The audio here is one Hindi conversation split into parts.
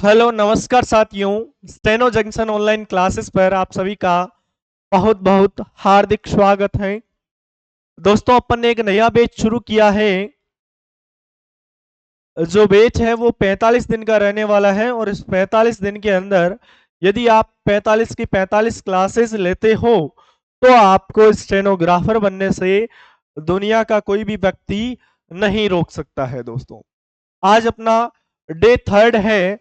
हेलो नमस्कार साथियों। स्टेनो जंक्शन ऑनलाइन क्लासेस पर आप सभी का बहुत बहुत हार्दिक स्वागत है। दोस्तों अपन ने एक नया बैच शुरू किया है। जो बैच है वो 45 दिन का रहने वाला है और इस 45 दिन के अंदर यदि आप 45 की 45 क्लासेस लेते हो तो आपको स्टेनोग्राफर बनने से दुनिया का कोई भी व्यक्ति नहीं रोक सकता है। दोस्तों आज अपना डे थर्ड है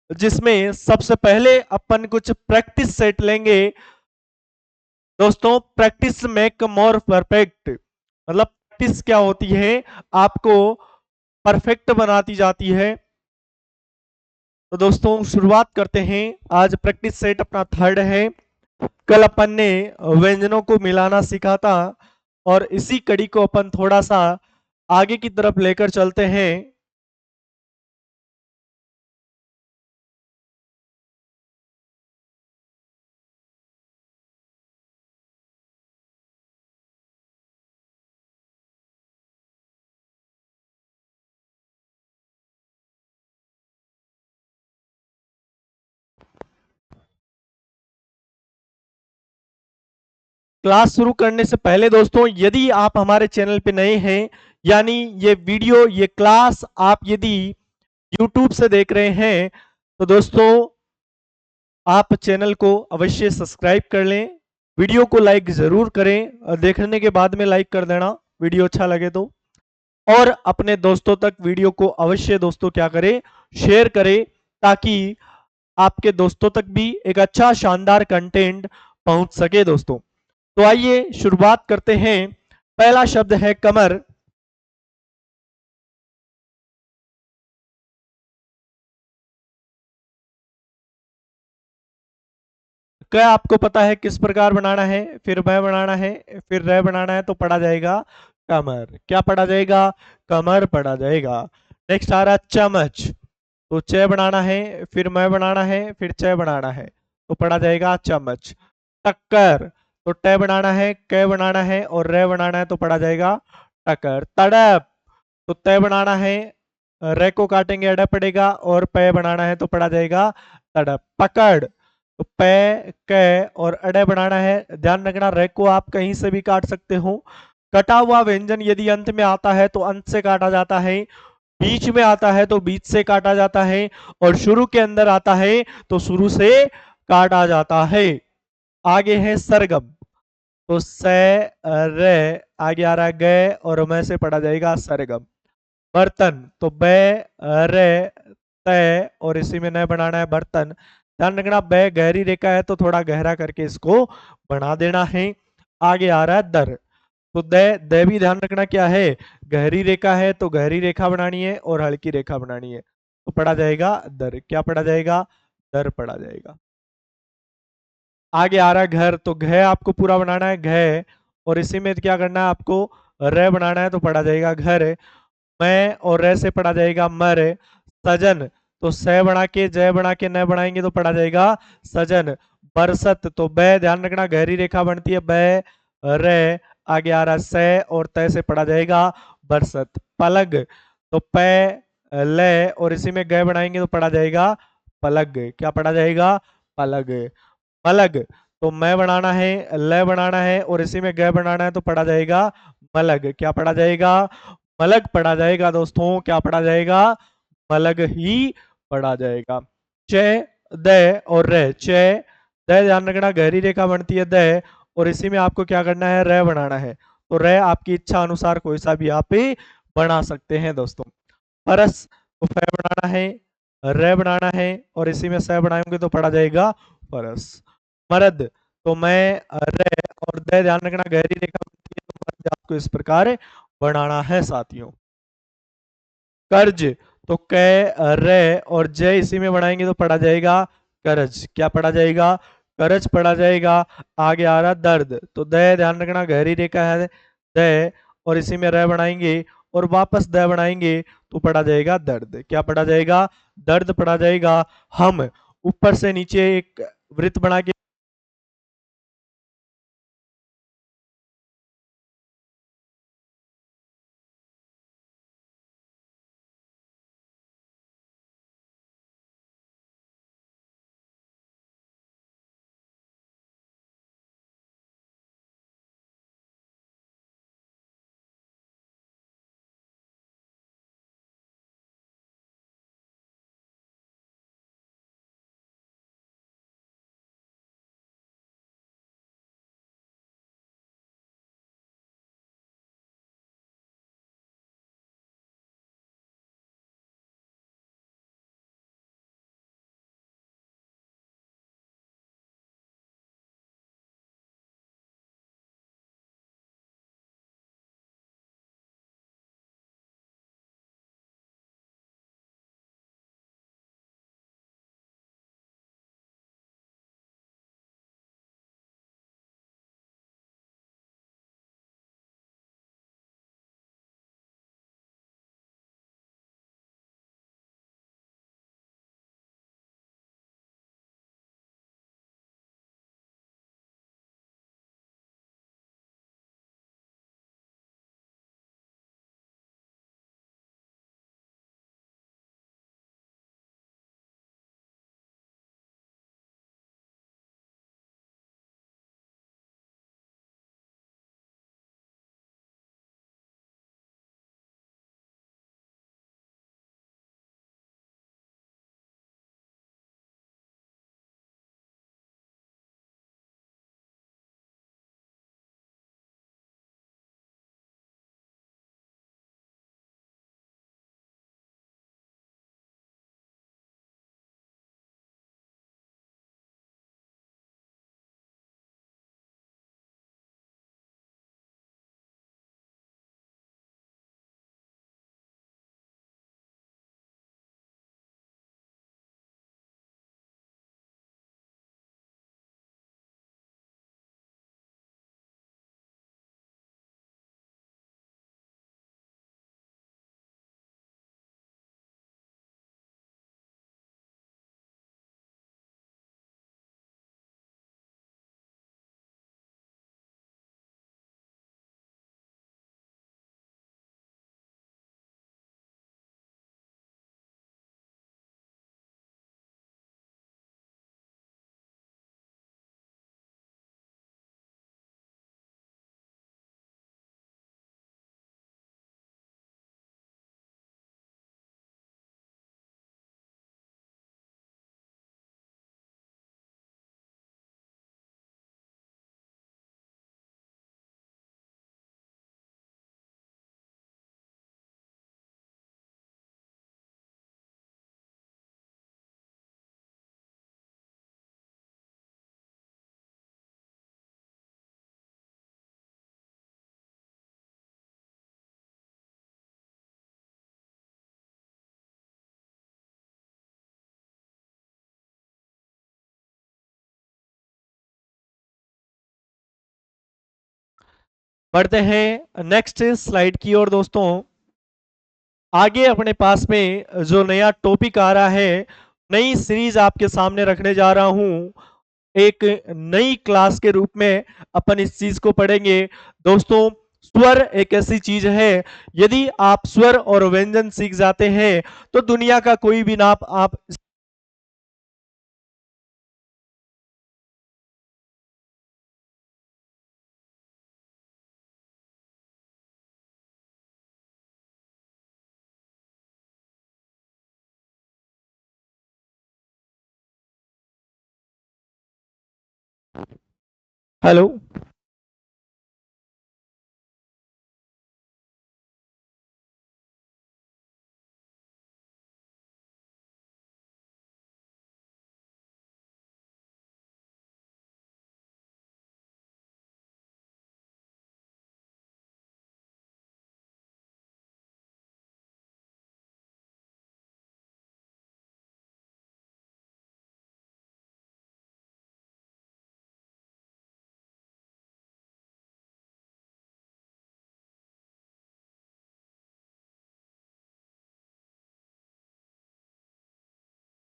जिसमें सबसे पहले अपन कुछ प्रैक्टिस सेट लेंगे। दोस्तों प्रैक्टिस मेक मोर परफेक्ट मतलब प्रैक्टिस क्या होती है, आपको परफेक्ट बनाती जाती है। तो दोस्तों शुरुआत करते हैं। आज प्रैक्टिस सेट अपना थर्ड है। कल अपन ने व्यंजनों को मिलाना सीखा था और इसी कड़ी को अपन थोड़ा सा आगे की तरफ लेकर चलते हैं। क्लास शुरू करने से पहले दोस्तों यदि आप हमारे चैनल पे नए हैं, यानी ये वीडियो ये क्लास आप यदि YouTube से देख रहे हैं तो दोस्तों आप चैनल को अवश्य सब्सक्राइब कर लें। वीडियो को लाइक जरूर करें और देखने के बाद में लाइक कर देना वीडियो अच्छा लगे तो। और अपने दोस्तों तक वीडियो को अवश्य दोस्तों क्या करें, शेयर करें ताकि आपके दोस्तों तक भी एक अच्छा शानदार कंटेंट पहुंच सके। दोस्तों तो आइए शुरुआत करते हैं। पहला शब्द है कमर। क्या आपको पता है किस प्रकार बनाना है? फिर मैं बनाना है, फिर रे बनाना है तो पढ़ा जाएगा कमर। क्या पढ़ा जाएगा? कमर पढ़ा जाएगा। नेक्स्ट आ रहा चम्मच। तो च बनाना है, फिर मैं बनाना है, फिर च बनाना है तो पढ़ा जाएगा चम्मच। टक्कर। तो ट बनाना है, क बनाना है और रे बनाना है तो पढ़ा जाएगा टक्कर। तड़प। तो तय बनाना है, रे को काटेंगे अड़ा पड़ेगा और पे बनाना है तो पढ़ा जाएगा तड़प। पकड़। तो पे क और अड़े बनाना है, ध्यान रखना रे को आप कहीं से भी काट सकते हो। कटा हुआ व्यंजन यदि अंत में आता है तो अंत से काटा जाता है, बीच में आता है तो बीच से काटा जाता है और शुरू के अंदर आता है तो शुरू से काटा जाता है। आगे है सरगम। तो से रे आगे आ रहा है गे और मैं से पढ़ा जाएगा सरगम। बर्तन। तो बे रे तय और इसी में न बनाना है बर्तन। ध्यान रखना बे गहरी रेखा है तो थोड़ा गहरा करके इसको बना देना है। आगे आ रहा है दर। तो दे भी ध्यान रखना क्या है, गहरी रेखा है तो गहरी रेखा बनानी है और हल्की रेखा बनानी है तो पढ़ा जाएगा दर। क्या पढ़ा जाएगा? दर पढ़ा जाएगा। आगे आ रहा है घर। तो घ आपको पूरा बनाना है घ और इसी में क्या करना है आपको, र बनाना है तो पढ़ा जाएगा घर। मैं और रे से पढ़ा जाएगा मर। सजन। तो स बना के जय बना के न बनाएंगे तो पढ़ा जाएगा सजन। बरसत। तो ब ध्यान रखना गहरी रेखा बनती है ब रे आगे आ रहा से और तय से पढ़ा जाएगा बरसत। पलग। तो प ले और इसी में ग बनाएंगे तो पढ़ा जाएगा पलग। क्या पढ़ा जाएगा? पलग। मलग। तो मैं बनाना है, ल बनाना है और इसी में ग बनाना है तो पढ़ा जाएगा मलग। क्या पढ़ा जाएगा? मलग पढ़ा जाएगा। दोस्तों क्या पढ़ा जाएगा? मलग ही पढ़ा जाएगा। च द और रे। च द ध्यान रखना गहरी रेखा बनती है द और इसी में आपको क्या करना है, रे बनाना है तो रे आपकी इच्छा अनुसार कोई सा भी आप ही बना सकते हैं। दोस्तों फरस। तो फे बनाना है, रे बनाना है और इसी में स बनाएंगे तो पढ़ा जाएगा फरस। मरद। तो मैं रे और दे ध्यान रखना गहरी रेखा बनती है तो मरद आपको इस प्रकार बनाना है साथियों। कर्ज। तो कै रे और जय इसी में बनाएंगे तो पढ़ा जाएगा करज। क्या पढ़ा जाएगा? करज पढ़ा जाएगा। आगे आ रहा दर्द। तो द ध्यान रखना गहरी रेखा है द और इसी में रे बनाएंगे और वापस द बनाएंगे तो पढ़ा जाएगा दर्द। क्या पढ़ा जाएगा? दर्द पढ़ा जाएगा। हम। ऊपर से नीचे एक वृत्त बना के बढ़ते हैं नेक्स्ट स्लाइड की ओर दोस्तों। आगे अपने पास में जो नया टॉपिक आ रहा है, नई सीरीज आपके सामने रखने जा रहा हूं, एक नई क्लास के रूप में अपन इस चीज को पढ़ेंगे दोस्तों। स्वर एक ऐसी चीज है, यदि आप स्वर और व्यंजन सीख जाते हैं तो दुनिया का कोई भी नाम आप। हेलो।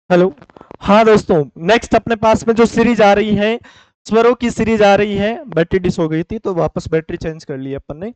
हेलो। हाँ दोस्तों, नेक्स्ट अपने पास में जो सीरीज आ रही है, स्वरों की सीरीज आ रही है। बैटरी डिस हो गई थी तो वापस बैटरी चेंज कर ली अपन ने।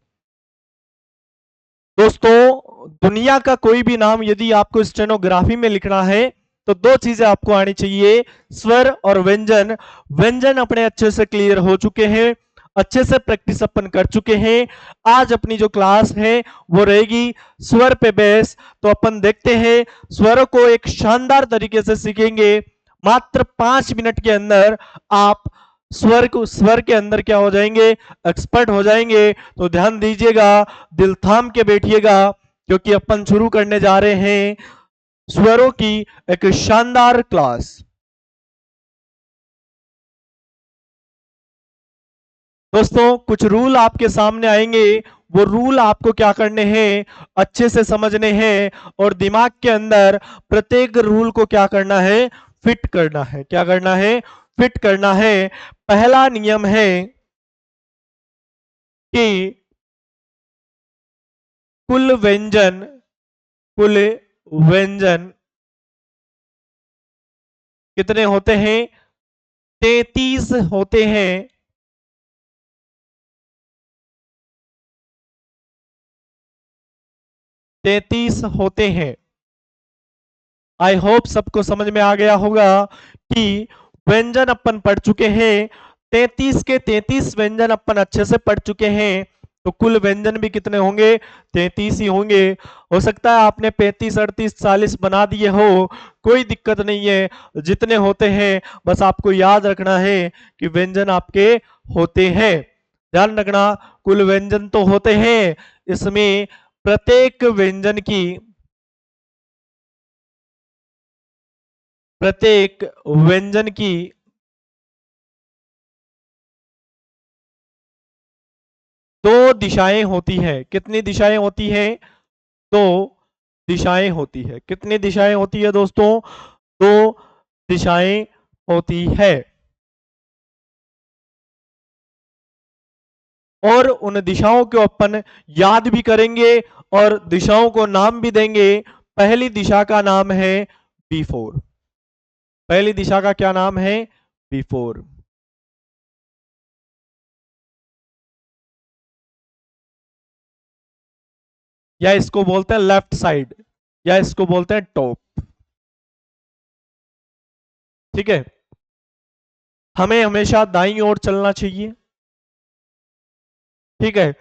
दोस्तों, दुनिया का कोई भी नाम यदि आपको स्टेनोग्राफी में लिखना है तो दो चीजें आपको आनी चाहिए, स्वर और व्यंजन। व्यंजन अपने अच्छे से क्लियर हो चुके हैं, अच्छे से प्रैक्टिस अपन कर चुके हैं। आज अपनी जो क्लास है वो रहेगी स्वर पे बेस। तो अपन देखते हैं, स्वरों को एक शानदार तरीके से सीखेंगे। मात्र 5 मिनट के अंदर आप स्वर के अंदर क्या हो जाएंगे, एक्सपर्ट हो जाएंगे। तो ध्यान दीजिएगा, दिल थाम के बैठिएगा, क्योंकि अपन शुरू करने जा रहे हैं स्वरों की एक शानदार क्लास। दोस्तों, कुछ रूल आपके सामने आएंगे, वो रूल आपको क्या करने हैं, अच्छे से समझने हैं और दिमाग के अंदर प्रत्येक रूल को क्या करना है, फिट करना है। क्या करना है, फिट करना है। पहला नियम है कि कुल व्यंजन, कुल व्यंजन कितने होते हैं, 33 होते हैं। 33 होते हैं। आई होप सबको समझ में आ गया होगा कि व्यंजन अपन पढ़ चुके हैं। 33 के 33 व्यंजन अपन अच्छे से पढ़ चुके हैं। तो कुल व्यंजन भी कितने होंगे, 33 ही होंगे। हो सकता है आपने 35 38 40 बना दिए हो, कोई दिक्कत नहीं है, जितने होते हैं बस आपको याद रखना है कि व्यंजन आपके होते हैं। ध्यान रखना, कुल व्यंजन तो होते हैं, इसमें प्रत्येक व्यंजन की, प्रत्येक व्यंजन की दो दिशाएं होती है। कितनी दिशाएं होती हैं, दो दिशाएं होती है। कितनी दिशाएं होती है दोस्तों, दो दिशाएं होती है। और उन दिशाओं को अपन याद भी करेंगे और दिशाओं को नाम भी देंगे। पहली दिशा का नाम है B4। पहली दिशा का क्या नाम है, B4। या इसको बोलते हैं लेफ्ट साइड, या इसको बोलते हैं टॉप। ठीक है, हमें हमेशा दाईं ओर चलना चाहिए। ठीक है,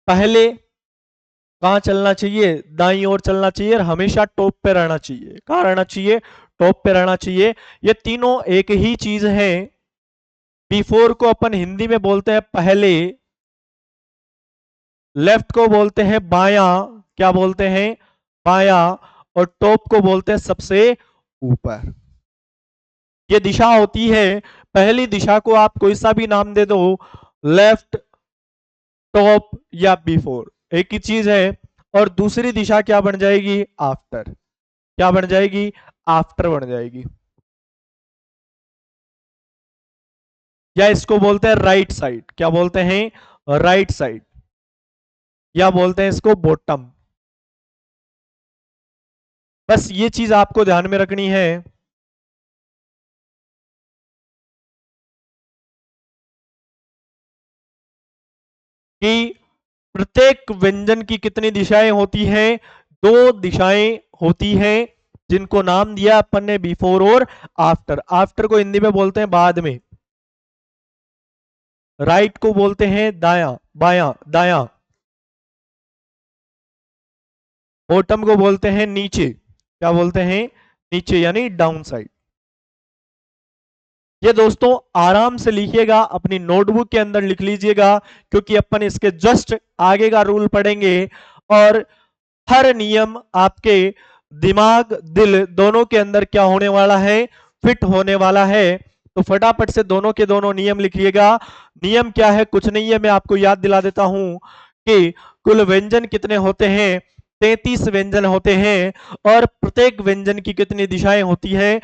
पहले कहाँ चलना चाहिए, दाईं ओर चलना चाहिए और हमेशा टॉप पे रहना चाहिए। कहाँ रहना चाहिए, टॉप पे रहना चाहिए। ये तीनों एक ही चीज है। B4 को अपन हिंदी में बोलते हैं पहले, लेफ्ट को बोलते हैं बायां, क्या बोलते हैं, बायां, और टॉप को बोलते हैं सबसे ऊपर। ये दिशा होती है। पहली दिशा को आप कोई सा भी नाम दे दो, लेफ्ट, टॉप या B4, एक ही चीज है। और दूसरी दिशा क्या बन जाएगी, आफ्टर। क्या बन जाएगी, आफ्टर बन जाएगी। या इसको बोलते हैं राइट साइड। क्या बोलते हैं, राइट साइड। या बोलते हैं इसको बॉटम। बस ये चीज आपको ध्यान में रखनी है। कि प्रत्येक व्यंजन की कितनी दिशाएं होती हैं? दो दिशाएं होती हैं, जिनको नाम दिया अपन ने बिफोर और आफ्टर। आफ्टर को हिंदी में बोलते हैं बाद में। राइट को बोलते हैं दायां, बायां, दायां। बॉटम को बोलते हैं नीचे। क्या बोलते हैं? नीचे, यानी डाउन साइड। ये दोस्तों आराम से लिखिएगा, अपनी नोटबुक के अंदर लिख लीजिएगा, क्योंकि अपन इसके जस्ट आगे का रूल पढ़ेंगे और हर नियम आपके दिमाग दिल दोनों के अंदर क्या होने वाला है? फिट होने वाला है। तो फटाफट से दोनों के दोनों नियम लिखिएगा। नियम क्या है? कुछ नहीं है, मैं आपको याद दिला देता हूं कि कुल व्यंजन कितने होते हैं? 33 व्यंजन होते हैं। और प्रत्येक व्यंजन की कितनी दिशाएं होती है?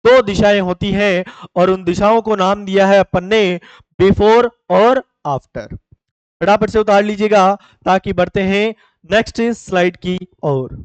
दो दिशाएं होती है। और उन दिशाओं को नाम दिया है अपन ने बिफोर और आफ्टर। फटाफट से उतार लीजिएगा ताकि बढ़ते हैं नेक्स्ट स्लाइड की ओर।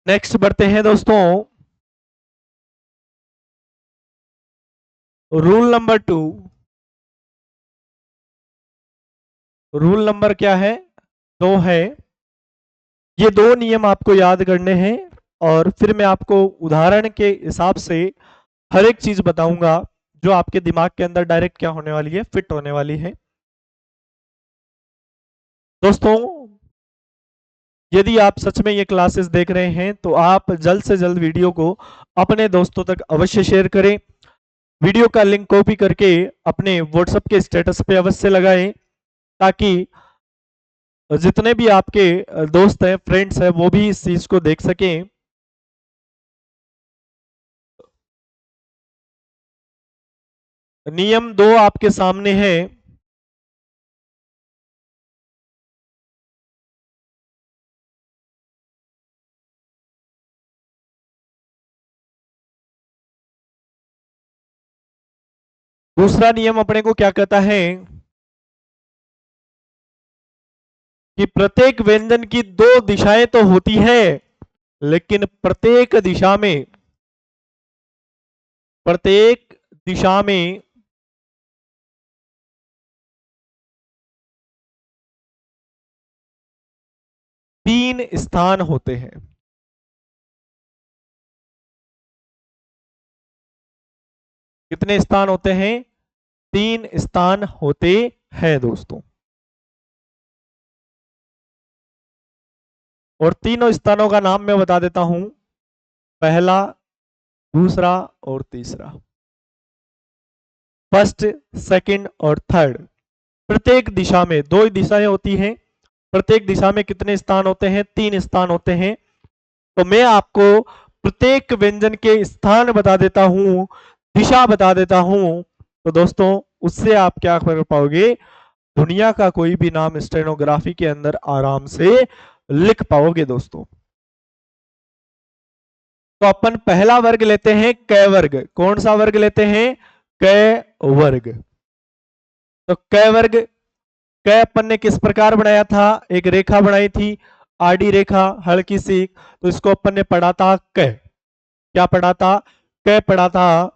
नेक्स्ट बढ़ते हैं दोस्तों, रूल नंबर 2। रूल नंबर क्या है? 2 है। ये दो नियम आपको याद करने हैं और फिर मैं आपको उदाहरण के हिसाब से हर एक चीज बताऊंगा जो आपके दिमाग के अंदर डायरेक्ट क्या होने वाली है? फिट होने वाली है। दोस्तों यदि आप सच में ये क्लासेस देख रहे हैं तो आप जल्द से जल्द वीडियो को अपने दोस्तों तक अवश्य शेयर करें। वीडियो का लिंक कॉपी करके अपने व्हाट्सएप के स्टेटस पे अवश्य लगाएं, ताकि जितने भी आपके दोस्त हैं, फ्रेंड्स हैं, वो भी इस चीज को देख सकें। नियम 2 आपके सामने है। दूसरा नियम अपने को क्या कहता है कि प्रत्येक व्यंजन की दो दिशाएं तो होती है, लेकिन प्रत्येक दिशा में तीन स्थान होते हैं। कितने स्थान होते हैं? 3 स्थान होते हैं दोस्तों। और तीनों स्थानों का नाम मैं बता देता हूं, पहला, दूसरा और तीसरा। फर्स्ट, सेकंड और थर्ड। प्रत्येक दिशा में दो ही दिशाएं होती हैं। प्रत्येक दिशा में कितने स्थान होते हैं? 3 स्थान होते हैं। तो मैं आपको प्रत्येक व्यंजन के स्थान बता देता हूं, दिशा बता देता हूं। तो दोस्तों उससे आप क्या कर पाओगे? दुनिया का कोई भी नाम स्टेनोग्राफी के अंदर आराम से लिख पाओगे दोस्तों। तो अपन पहला वर्ग लेते हैं क वर्ग। कौन सा वर्ग लेते हैं? क वर्ग। तो क वर्ग, क अपन ने किस प्रकार बनाया था? एक रेखा बनाई थी, आड़ी रेखा हल्की सी। तो इसको अपन ने पढ़ा था क। क्या पढ़ा था? क पढ़ा था।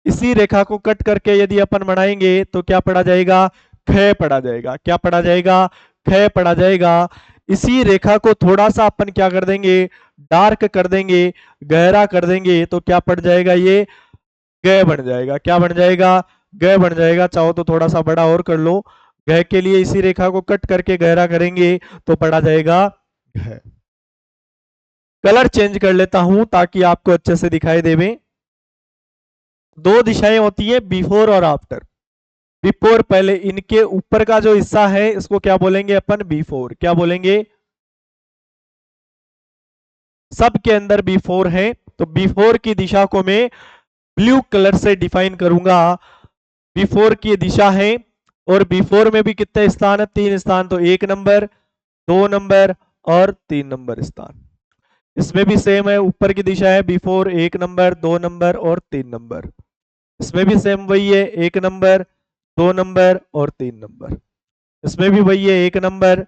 इसी रेखा को कट करके यदि अपन बनाएंगे तो क्या पढ़ा जाएगा? ख पढ़ा जाएगा। क्या पढ़ा जाएगा? ख पढ़ा जाएगा। इसी रेखा को थोड़ा सा अपन क्या कर देंगे, डार्क कर देंगे, गहरा कर देंगे, तो क्या पड़ जाएगा, ये ग बन जाएगा। क्या बन जाएगा, ग बन जाएगा। चाहो तो थोड़ा सा बड़ा और कर लो। ग के लिए इसी रेखा को कट करके गहरा करेंगे तो पड़ा जाएगा घ। कलर चेंज कर लेता हूं ताकि आपको अच्छे से दिखाई देवे। दो दिशाएं होती है, बिफोर और आफ्टर। बिफोर पहले इनके ऊपर का जो हिस्सा है इसको क्या बोलेंगे अपन, बिफोर। क्या बोलेंगे, सब के अंदर बिफोर है, तो बिफोर की दिशा को मैं ब्लू कलर से डिफाइन करूंगा। बिफोर की दिशा है, और बिफोर में भी कितने स्थान है, 3 स्थान। तो 1 नंबर, 2 नंबर और 3 नंबर स्थान। इसमें भी सेम है, ऊपर की दिशा है बिफोर, 1 नंबर, 2 नंबर और 3 नंबर। इसमें भी सेम वही है, 1 नंबर, 2 नंबर और 3 नंबर। इसमें भी वही है, 1 नंबर,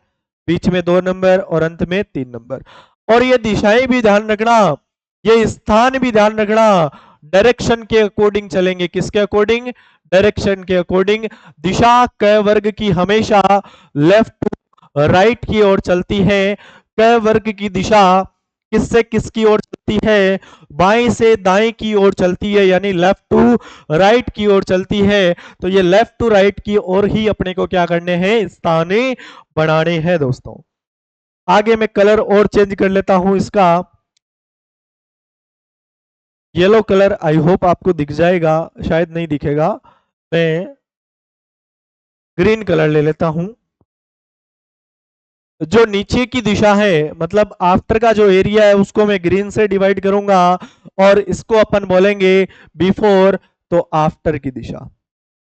बीच में 2 नंबर और अंत में 3 नंबर। और ये दिशाएं भी ध्यान रखना, ये स्थान भी ध्यान रखना, डायरेक्शन के अकॉर्डिंग चलेंगे। किसके अकॉर्डिंग, डायरेक्शन के अकॉर्डिंग। दिशा क वर्ग की हमेशा लेफ्ट टू राइट की ओर चलती है। क वर्ग की दिशा किससे किसकी ओर चलती है, बाएं से दाएं की ओर चलती है, यानी लेफ्ट टू राइट की ओर चलती है। तो ये लेफ्ट टू राइट की ओर ही अपने को क्या करने हैं, स्थाने बनाने हैं दोस्तों। आगे मैं कलर और चेंज कर लेता हूं इसका। येलो कलर आई होप आपको दिख जाएगा, शायद नहीं दिखेगा। मैं ग्रीन कलर ले लेता हूं। जो नीचे की दिशा है, मतलब आफ्टर का जो एरिया है, उसको मैं ग्रीन से डिवाइड करूंगा, और इसको अपन बोलेंगे बिफोर। तो आफ्टर की दिशा,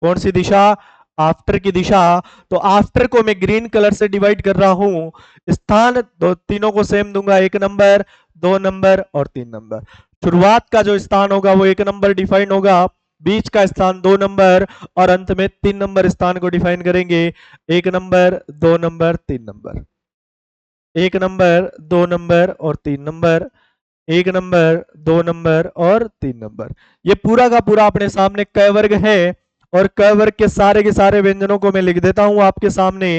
कौन सी दिशा, आफ्टर की दिशा। तो आफ्टर को मैं ग्रीन कलर से डिवाइड कर रहा हूं। स्थान दो तीनों को सेम दूंगा, 1 नंबर, 2 नंबर और 3 नंबर। शुरुआत का जो स्थान होगा वो 1 नंबर डिफाइन होगा, बीच का स्थान 2 नंबर, और अंत में 3 नंबर स्थान को डिफाइन करेंगे। 1 number, 2 number, 3 number. 1 number, 2 number और 3 नंबर। 1 नंबर, 2 नंबर और 3 नंबर। ये पूरा का पूरा अपने सामने क वर्ग है, और क वर्ग के सारे व्यंजनों को मैं लिख देता हूं आपके सामने।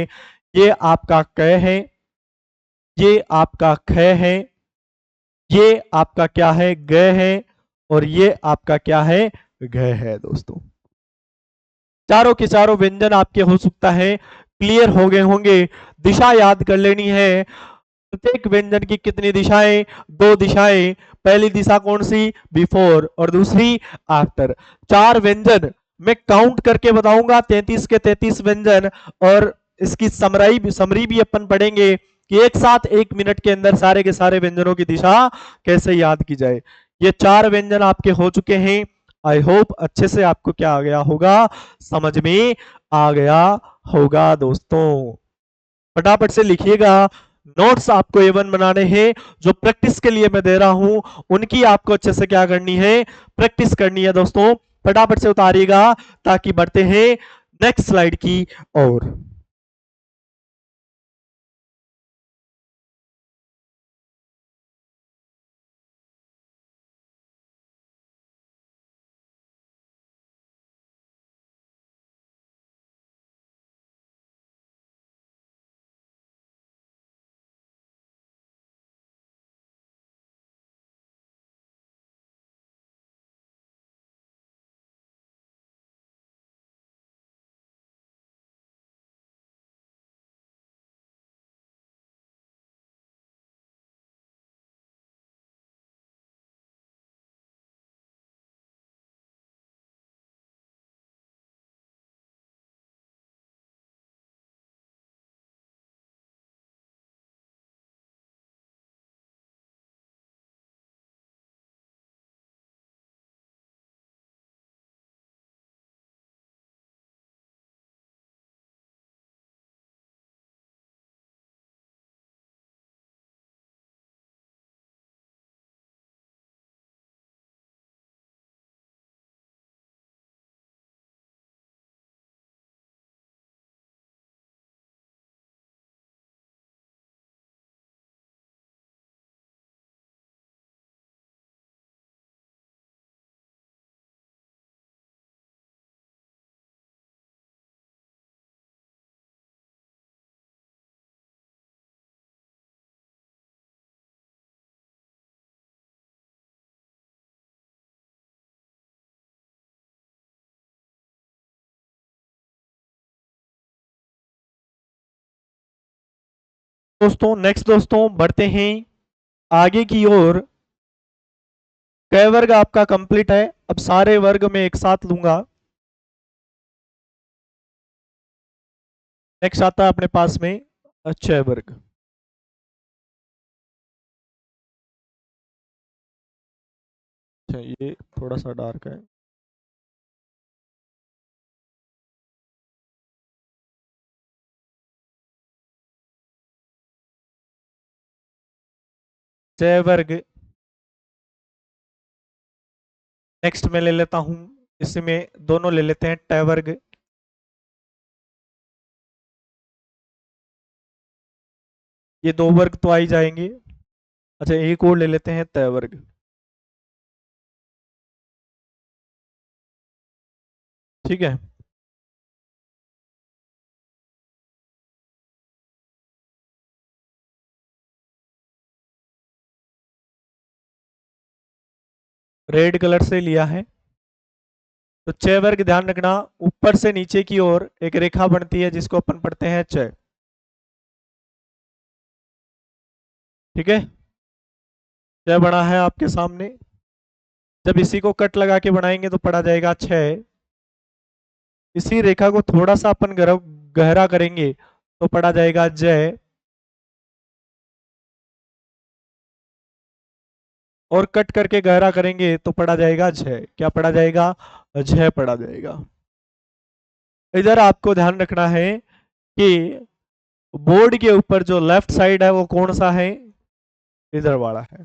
ये आपका क है, ये आपका ख है, ये आपका क्या है, ग है, और ये आपका क्या है, घ है दोस्तों। चारों के चारों व्यंजन आपके हो सकता है क्लियर हो गए होंगे। दिशा याद कर लेनी है। प्रत्येक व्यंजन की कितनी दिशाएं, 2 दिशाएं। पहली दिशा कौन सी, बिफोर, और दूसरी आफ्टर। 4 व्यंजन मैं काउंट करके बताऊंगा, 33 के 33 व्यंजन। और इसकी समरी भी अपन पढ़ेंगे कि एक साथ 1 मिनट के अंदर सारे के सारे व्यंजनों की दिशा कैसे याद की जाए। ये 4 व्यंजन आपके हो चुके हैं। आई होप अच्छे से आपको क्या आ गया होगा, समझ में आ गया होगा दोस्तों। फटाफट से लिखिएगा। नोट्स आपको A1 बनाने हैं, जो प्रैक्टिस के लिए मैं दे रहा हूं, उनकी आपको अच्छे से क्या करनी है, प्रैक्टिस करनी है दोस्तों। फटाफट से उतारिएगा, ताकि बढ़ते हैं नेक्स्ट स्लाइड की ओर। दोस्तों नेक्स्ट दोस्तों बढ़ते हैं आगे की ओर। क वर्ग आपका कंप्लीट है। अब सारे वर्ग में एक साथ लूंगा। नेक्स्ट आता है अपने पास में च वर्ग। अच्छा ये थोड़ा सा डार्क है। च वर्ग। नेक्स्ट में ले लेता हूं, इसमें दोनों ले लेते हैं ट वर्ग। ये दो वर्ग तो आ ही जाएंगे। अच्छा एक और ले लेते हैं त वर्ग। ठीक है। रेड कलर से लिया है। तो च वर्ग ध्यान रखना, ऊपर से नीचे की ओर एक रेखा बनती है जिसको अपन पढ़ते हैं च। ठीक है। च बना है आपके सामने। जब इसी को कट लगा के बनाएंगे तो पड़ा जाएगा 6। इसी रेखा को थोड़ा सा अपन गहरा करेंगे तो पड़ा जाएगा जय। और कट करके गहरा करेंगे तो पड़ा जाएगा झ। क्या पड़ा जाएगा? झ पड़ा जाएगा। इधर आपको ध्यान रखना है कि बोर्ड के ऊपर जो लेफ्ट साइड है वो कौन सा है? इधर वाला है।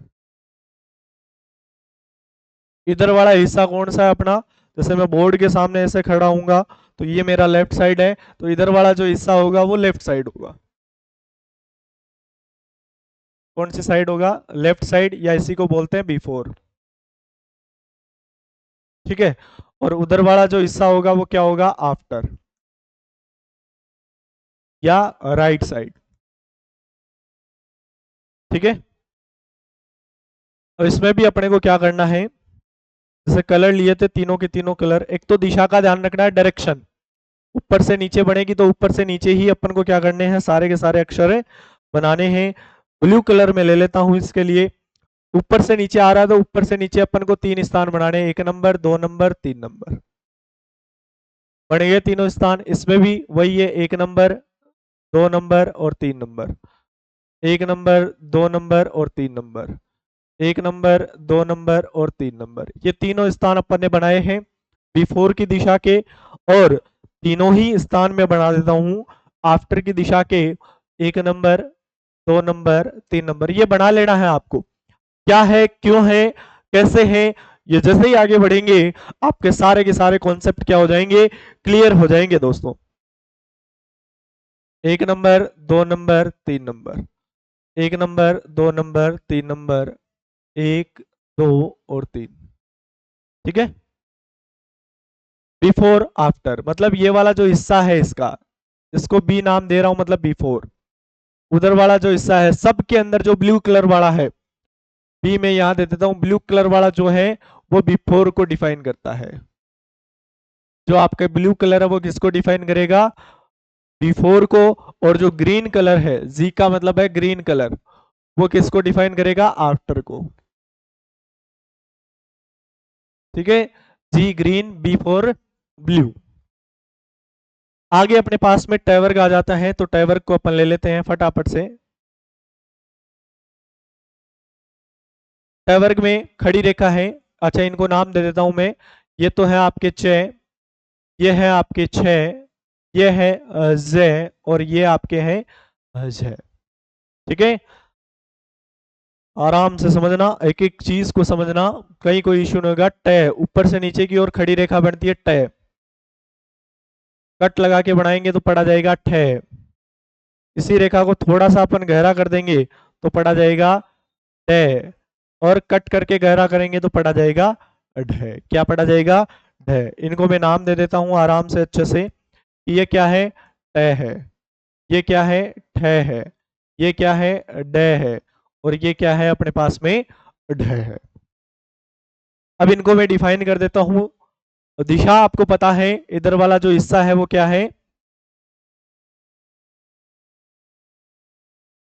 इधर वाला हिस्सा कौन सा है अपना? जैसे मैं बोर्ड के सामने ऐसे खड़ा हूंगा तो ये मेरा लेफ्ट साइड है, तो इधर वाला जो हिस्सा होगा वो लेफ्ट साइड होगा। कौन सी साइड होगा? लेफ्ट साइड, या इसी को बोलते हैं बिफोर। ठीक है। और उधर वाला जो हिस्सा होगा वो क्या होगा? आफ्टर या राइट साइड। ठीक है। और इसमें भी अपने को क्या करना है, जैसे कलर लिए थे तीनों के तीनों कलर, एक तो दिशा का ध्यान रखना है, डायरेक्शन। ऊपर से नीचे बढ़ेगी तो ऊपर से नीचे ही अपन को क्या करने हैं, सारे के सारे अक्षर बनाने हैं। ब्लू कलर में ले लेता हूं इसके लिए। ऊपर से नीचे आ रहा है तो ऊपर से नीचे अपन को 3 स्थान बनाने हैं, 1 नंबर 2 नंबर 3 नंबर। बन गए तीनों स्थान। इसमें भी वही है, 1 नंबर 2 नंबर और 3 नंबर। 1 नंबर 2 नंबर और 3 नंबर। 1 नंबर 2 नंबर और 3 नंबर। ये तीनों स्थान अपन ने बनाए हैं बिफोर की दिशा के। और तीनों ही स्थान में बना देता हूं आफ्टर की दिशा के। 1 नंबर 2 नंबर 3 नंबर। ये बना लेना है आपको। क्या है, क्यों है, कैसे है, ये जैसे ही आगे बढ़ेंगे आपके सारे के सारे कॉन्सेप्ट क्या हो जाएंगे, क्लियर हो जाएंगे दोस्तों। 1 number 2 number 3 number. 1 number 2 number 3 number. 1 2 और 3। ठीक है। बिफोर आफ्टर मतलब ये वाला जो हिस्सा है इसका, इसको बी नाम दे रहा हूं, मतलब बिफोर। उधर वाला जो हिस्सा है सबके अंदर जो ब्लू कलर वाला है, बी में यहां दे देता हूं। ब्लू कलर वाला जो है वो बिफोर को डिफाइन करता है। जो आपका ब्लू कलर है वो किसको डिफाइन करेगा? बिफोर को। और जो ग्रीन कलर है, जी का मतलब है ग्रीन कलर, वो किसको डिफाइन करेगा? आफ्टर को। ठीक है। जी ग्रीन, बी फॉर ब्लू। आगे अपने पास में टैवर्ग आ जाता है, तो टैवर्ग को अपन ले लेते हैं फटाफट से। टैवर्ग में खड़ी रेखा है। अच्छा इनको नाम दे देता हूं मैं। ये तो है आपके च, ये है आपके छ, ये है ज, और ये आपके हैं झ। ठीक है। आराम से समझना, एक एक चीज को समझना, कहीं कोई इश्यू नहीं होगा। ट ऊपर से नीचे की ओर खड़ी रेखा बनती है ट। कट लगा के बनाएंगे तो पड़ा जाएगा ठ। इसी रेखा को थोड़ा सा अपन गहरा कर देंगे तो पड़ा जाएगा ड। और कट करके गहरा करेंगे तो पड़ा जाएगा ढ। क्या पड़ा जाएगा? ढ। इनको मैं नाम दे देता हूं आराम से अच्छे से। ये क्या है? ट है। ये क्या है? ठ है। ये क्या है? ड है। और ये क्या है अपने पास में? ढ है। अब इनको मैं डिफाइन कर देता हूं। दिशा आपको पता है, इधर वाला जो हिस्सा है वो क्या है?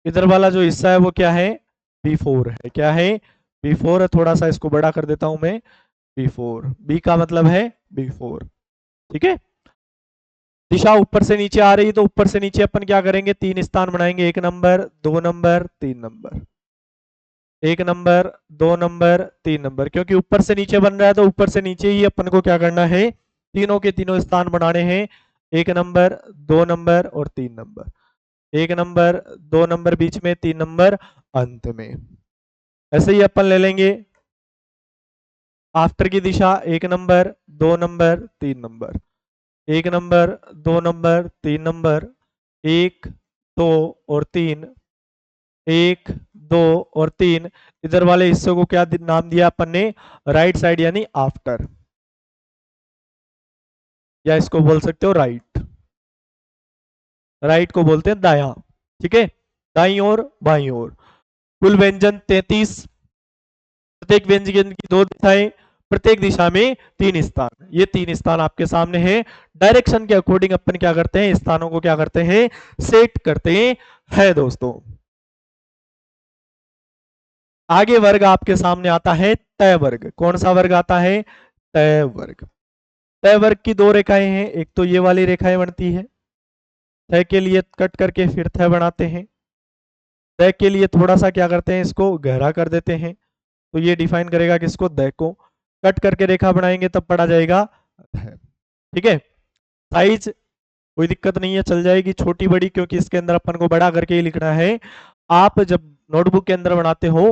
इधर वाला जो हिस्सा है वो क्या है, B4 है। क्या है, B4 है। थोड़ा सा इसको बड़ा कर देता हूं मैं, B4, बी का मतलब है B4। ठीक है। दिशा ऊपर से नीचे आ रही है, तो ऊपर से नीचे अपन क्या करेंगे, तीन स्थान बनाएंगे, 1 number, 2 number, 3 number. 1 number, 2 number, 3 number, क्योंकि ऊपर से नीचे बन रहा है तो ऊपर से नीचे ही अपन को क्या करना है, तीनों के तीनों स्थान बनाने हैं। 1 नंबर, 2 नंबर और 3 नंबर। 1 नंबर, 2 नंबर बीच में, 3 नंबर अंत में। ऐसे ही अपन ले लेंगे आफ्टर की दिशा, 1 number, 2 number, 3 number. 1 number, 2 number, 3 number, 1, 2 और 3, 1, 2 और 3। इधर वाले हिस्से को क्या नाम दिया अपन ने, राइट साइड यानी आफ्टर, या इसको बोल सकते हो राइट। राइट को बोलते हैं दाया। ठीक है, दाई और बाई ओर। कुल व्यंजन 33, प्रत्येक व्यंजन की दो दिशाएं, प्रत्येक दिशा में तीन स्थान। ये तीन स्थान आपके सामने हैं। डायरेक्शन के अकॉर्डिंग अपन क्या करते हैं, स्थानों को क्या करते हैं, सेट करते हैं दोस्तों। आगे वर्ग आपके सामने आता है तय वर्ग। कौन सा वर्ग आता है, तय वर्ग। तय वर्ग की दो रेखाएं हैं, एक तो ये वाली रेखाएं बनती है, तय के लिए कट करके फिर तय बनाते हैं। तय के लिए थोड़ा सा क्या करते हैं, इसको गहरा कर देते हैं, तो ये डिफाइन करेगा किसको, दय को। कट करके रेखा बनाएंगे तब पड़ा जाएगा तय। ठीक है। साइज कोई दिक्कत नहीं है, चल जाएगी छोटी बड़ी, क्योंकि इसके अंदर अपन को बड़ा करके ही लिखना है। आप जब नोटबुक के अंदर बनाते हो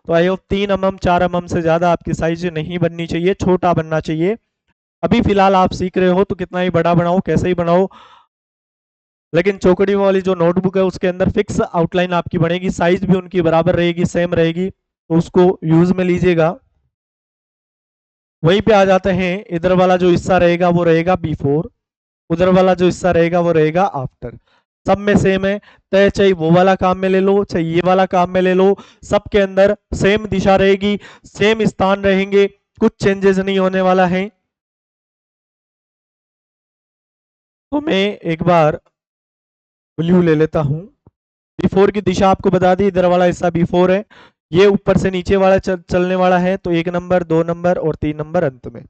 तो आई होप 3 mm 4 mm से ज्यादा आपकी साइज नहीं बननी चाहिए, छोटा बनना चाहिए। अभी फिलहाल आप सीख रहे हो तो कितना ही बड़ा बनाओ, कैसे ही बनाओ, लेकिन चौकड़ी वाली जो नोटबुक है उसके अंदर फिक्स आउटलाइन आपकी बनेगी, साइज भी उनकी बराबर रहेगी, सेम रहेगी, तो उसको यूज में लीजिएगा। वहीं पे आ जाते हैं, इधर वाला जो हिस्सा रहेगा वो रहेगा B4, उधर वाला जो हिस्सा रहेगा वो रहेगा आफ्टर। सब में सेम है, तय चाहे वो वाला काम में ले लो चाहे ये वाला काम में ले लो, सबके अंदर सेम दिशा रहेगी, सेम स्थान रहेंगे, कुछ चेंजेस नहीं होने वाला है। तो मैं एक बार ब्लू ले लेता हूं। B4 की दिशा आपको बता दी, इधर वाला हिस्सा B4 है। ये ऊपर से नीचे वाला चलने वाला है, तो 1 नंबर, 2 नंबर और 3 नंबर अंत में।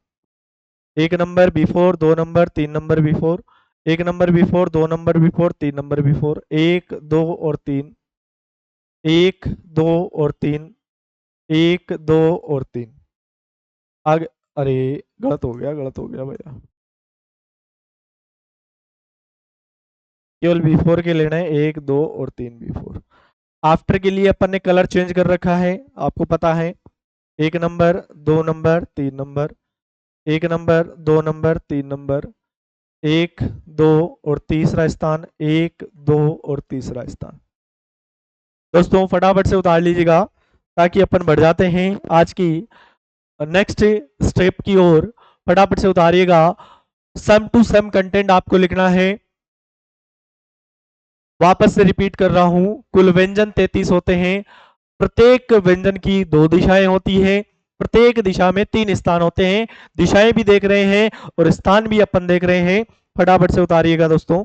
1 number B4, 2 number, 3 number B4, 1 number B4, 2 number B4, 3 number B4, 1, 2 और 3, 1, 2 और 3, 1, 2 और 3। आगे, अरे गलत हो गया, गलत हो गया भैया। केवल B4 के लेना है, 1, 2 और 3 B4। आफ्टर के लिए अपन ने कलर चेंज कर रखा है, आपको पता है। 1 number, 2 number, 3 number, 1 number, 2 number, 3 number, 1, 2 और तीसरा स्थान, 1, 2 और तीसरा स्थान। दोस्तों फटाफट से उतार लीजिएगा ताकि अपन बढ़ जाते हैं आज की नेक्स्ट स्टेप की ओर। फटाफट से उतारिएगा। सम टू सम कंटेंट आपको लिखना है। वापस से रिपीट कर रहा हूं, कुल व्यंजन 33 होते हैं, प्रत्येक व्यंजन की दो दिशाएं होती है, प्रत्येक दिशा में तीन स्थान होते हैं। दिशाएं भी देख रहे हैं और स्थान भी अपन देख रहे हैं। फटाफट से उतारिएगा दोस्तों।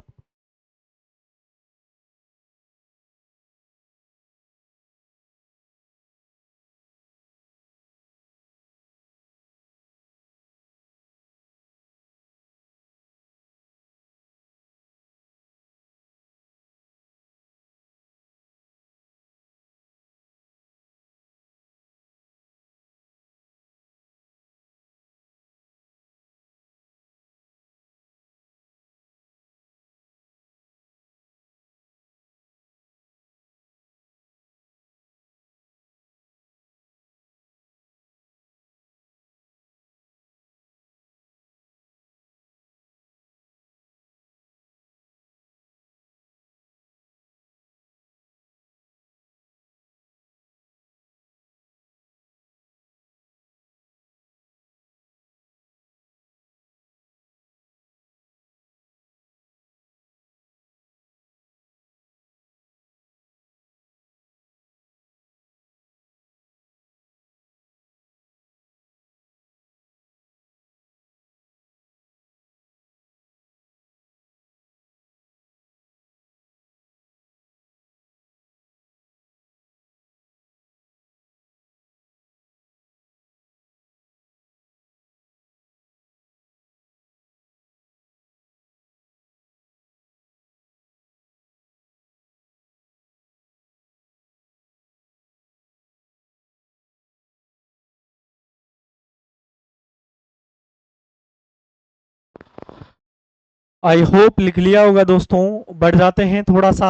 आई होप लिख लिया होगा दोस्तों। बढ़ जाते हैं थोड़ा सा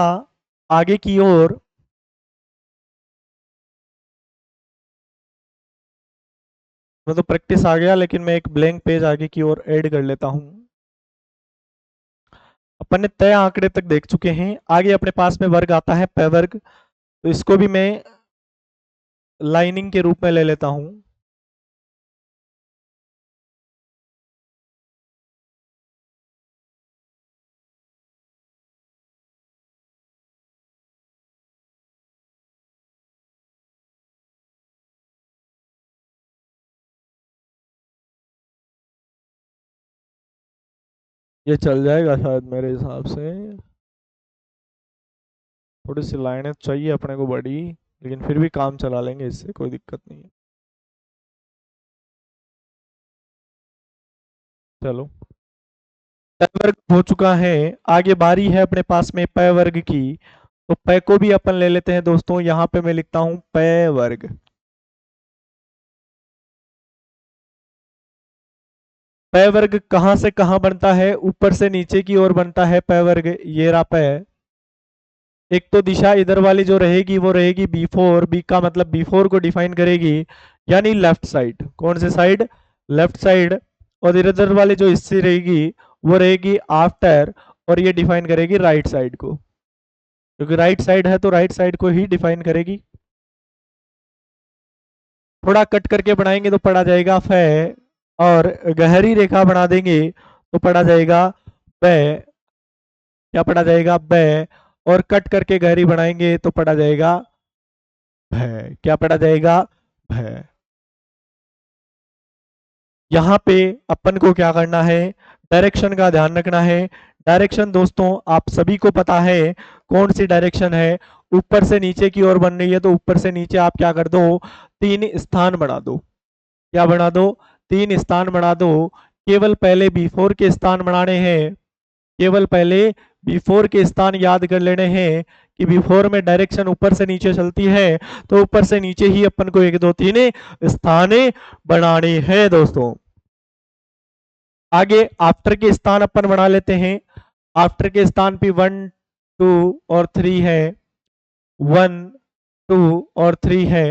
आगे की ओर। मैं तो प्रैक्टिस आ गया, लेकिन मैं एक ब्लैंक पेज आगे की ओर ऐड कर लेता हूं। अपन ने तय आंकड़े तक देख चुके हैं। आगे अपने पास में वर्ग आता है पै वर्ग, तो इसको भी मैं लाइनिंग के रूप में ले लेता हूं। ये चल जाएगा शायद मेरे हिसाब से। थोड़ी सी लाइनें चाहिए अपने को बड़ी, लेकिन फिर भी काम चला लेंगे, इससे कोई दिक्कत नहीं है। चलो, पै वर्ग हो चुका है। आगे बारी है अपने पास में पै वर्ग की। तो पै को भी अपन ले लेते हैं दोस्तों। यहां पे मैं लिखता हूं पै वर्ग। पै वर्ग कहां से कहां बनता है? ऊपर से नीचे की ओर बनता है पै वर्ग। ये रहा पै। एक तो दिशा इधर वाली जो रहेगी वो रहेगी बी फोर। बी का मतलब बी फोर को डिफाइन करेगी, यानी लेफ्ट साइड। कौन से साइड? Left side. और इधर वाली जो हिस्से रहेगी वो रहेगी आफ्टर, और ये डिफाइन करेगी राइट साइड को, क्योंकि राइट साइड है तो राइट साइड को ही डिफाइन करेगी। थोड़ा कट करके बनाएंगे तो पढ़ा जाएगा फै, और गहरी रेखा बना देंगे तो पढ़ा जाएगा बै। क्या पढ़ा जाएगा? बै। और कट करके गहरी बनाएंगे तो पढ़ा जाएगा भै। क्या पढ़ा जाएगा? भै। यहाँ पे अपन को क्या करना है? डायरेक्शन का ध्यान रखना है। डायरेक्शन दोस्तों आप सभी को पता है कौन सी डायरेक्शन है। ऊपर से नीचे की ओर बन रही है तो ऊपर से नीचे आप क्या कर दो? 3 स्थान बना दो। क्या बना दो? 3 स्थान बना दो। केवल पहले B4 के स्थान बनाने हैं। केवल पहले B4 के स्थान याद कर लेने हैं कि B4 में डायरेक्शन ऊपर से नीचे चलती है, तो ऊपर से नीचे ही अपन को 1 2 3 स्थान बनाने हैं दोस्तों। आगे आफ्टर के स्थान अपन बना लेते हैं। आफ्टर के स्थान पे 1 2 और 3 है। 1 2 और 3 है।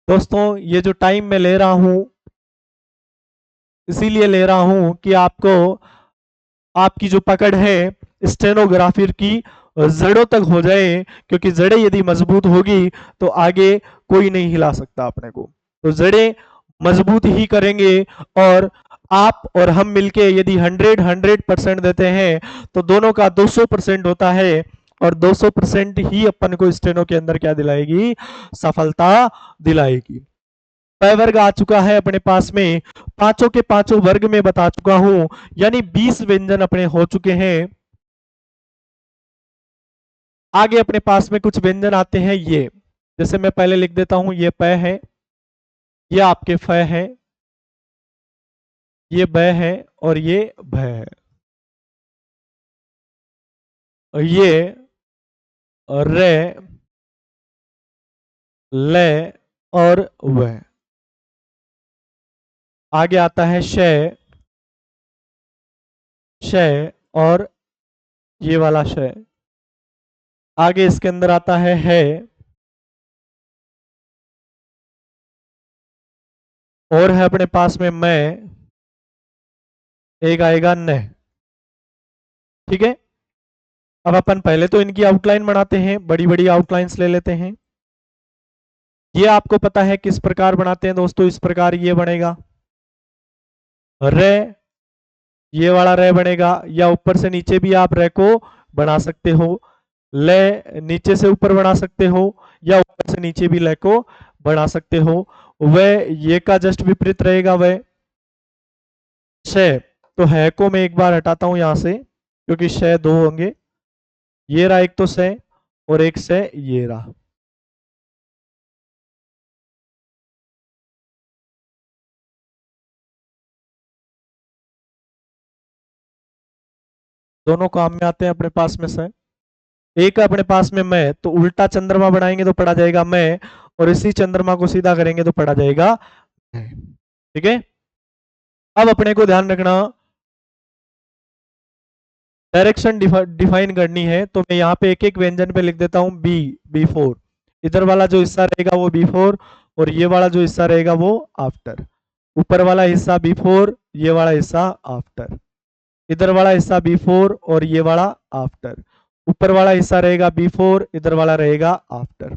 दोस्तों ये जो टाइम मैं ले रहा हूं, इसीलिए ले रहा हूं कि आपको आपकी जो पकड़ है स्टेनोग्राफी की जड़ों तक हो जाए, क्योंकि जड़ें यदि मजबूत होगी तो आगे कोई नहीं हिला सकता अपने को। तो जड़ें मजबूत ही करेंगे। और आप और हम मिलके यदि 100% देते हैं तो दोनों का 200% होता है, और 200% ही अपन को स्टेनो के अंदर क्या दिलाएगी? सफलता दिलाएगी। पै वर्ग आ चुका है अपने पास में। पांचों के पांचों वर्ग में बता चुका हूं, यानी 20 व्यंजन अपने हो चुके हैं। आगे अपने पास में कुछ व्यंजन आते हैं ये। जैसे मैं पहले लिख देता हूं, ये पै है, ये आपके फै है, ये बै है, और ये भै है। और ये रे, ले और वह। आगे आता है शय, शय और ये वाला शय। आगे इसके अंदर आता है, और है अपने पास में मैं। एक आएगा न। ठीक है। अब अपन पहले तो इनकी आउटलाइन बनाते हैं, बड़ी बड़ी आउटलाइंस ले लेते हैं। ये आपको पता है किस प्रकार बनाते हैं दोस्तों? इस प्रकार ये बनेगा रे, ये वाला रे बनेगा, या ऊपर से नीचे भी आप रे को बना सकते हो। ले नीचे से ऊपर बना सकते हो, या ऊपर से नीचे भी ले को बना सकते हो। वह ये का जस्ट विपरीत रहेगा वह शय। तो है को मैं एक बार हटाता हूं यहां से, क्योंकि शय दो होंगे। ये रहा एक तो शय, और एक शय ये रहा। दोनों काम में आते हैं अपने पास में से। एक अपने पास में मैं, तो उल्टा चंद्रमा बनाएंगे तो पड़ा जाएगा मैं, और इसी चंद्रमा को सीधा करेंगे तो पड़ा जाएगा मैं। ठीक है। अब अपने को ध्यान रखना, डायरेक्शन डिफाइन करनी है तो मैं यहाँ पे एक एक व्यंजन पे लिख देता हूँ B4। इधर वाला जो हिस्सा रहेगा वो B4 और ये वाला जो हिस्सा रहेगा वो आफ्टर। ऊपर वाला हिस्सा B4, ये वाला हिस्सा आफ्टर। इधर वाला हिस्सा B4 और ये वाला आफ्टर। ऊपर वाला हिस्सा रहेगा B4, इधर वाला रहेगा आफ्टर।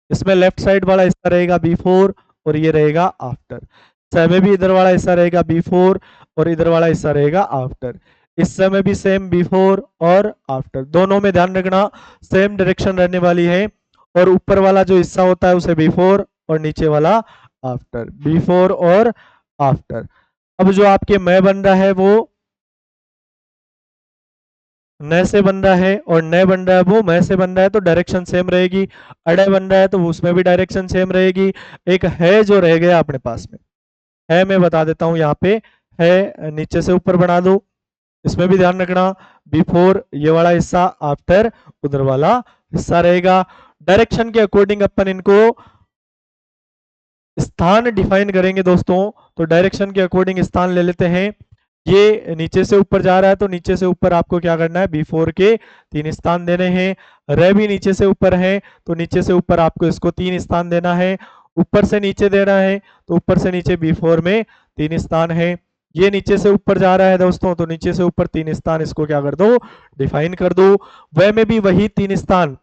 इसमें लेफ्ट साइड वाला हिस्सा रहेगा B4 और ये रहेगा आफ्टर। समय भी इधर वाला हिस्सा रहेगा B4 और इधर वाला हिस्सा रहेगा आफ्टर। इस समय भी सेम B4 और आफ्टर, दोनों में ध्यान रखना सेम डायरेक्शन रहने वाली है। और ऊपर वाला जो हिस्सा होता है उसे B4 और नीचे वाला आफ्टर, B4 और आफ्टर। अब जो आपके मैं बन रहा है वो न से बन रहा है और न बन रहा है वो मैं से बन रहा है, तो डायरेक्शन सेम रहेगी। अड़े बन रहा है तो उसमें भी डायरेक्शन सेम रहेगी। एक है जो रह गया अपने पास में, है मैं बता देता हूं यहाँ पे, है नीचे से ऊपर बना दो। इसमें भी ध्यान रखना B4 ये वाला हिस्सा आफ्टर, उधर वाला हिस्सा रहेगा। डायरेक्शन के अकॉर्डिंग अपन इनको स्थान डिफाइन करेंगे दोस्तों। तो डायरेक्शन के अकॉर्डिंग स्थान ले लेते हैं। ये नीचे से ऊपर जा रहा है तो नीचे से ऊपर आपको क्या करना है, B4 के 3 स्थान देने हैं। रे भी नीचे से ऊपर है तो नीचे से ऊपर आपको इसको 3 स्थान देना है। ऊपर से नीचे देना है तो ऊपर से नीचे B4 में 3 स्थान है। ये नीचे से ऊपर जा रहा है दोस्तों तो नीचे से ऊपर 3 स्थान, इसको क्या कर दो, डिफाइन कर दो। वह में भी वही 3 स्थान,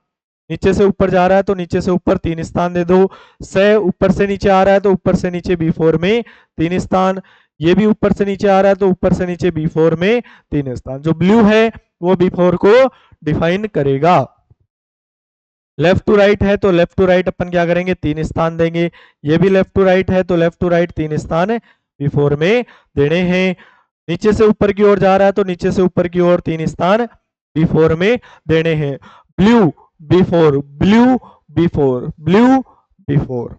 नीचे से ऊपर जा रहा है तो नीचे से ऊपर 3 स्थान दे दो। से ऊपर से नीचे आ रहा है तो ऊपर से नीचे B4 में 3 स्थान। ये भी ऊपर से नीचे आ रहा है तो ऊपर से नीचे B4 में 3 स्थान। जो ब्लू है वो B4 को डिफाइन करेगा। लेफ्ट टू राइट है तो लेफ्ट टू राइट अपन क्या करेंगे, 3 स्थान देंगे। ये भी लेफ्ट टू राइट है तो लेफ्ट टू राइट 3 स्थान B4 में देने हैं। नीचे से ऊपर की ओर जा रहा है तो नीचे से ऊपर की ओर 3 स्थान B4 में देने हैं। Blue B4, blue B4, blue B4।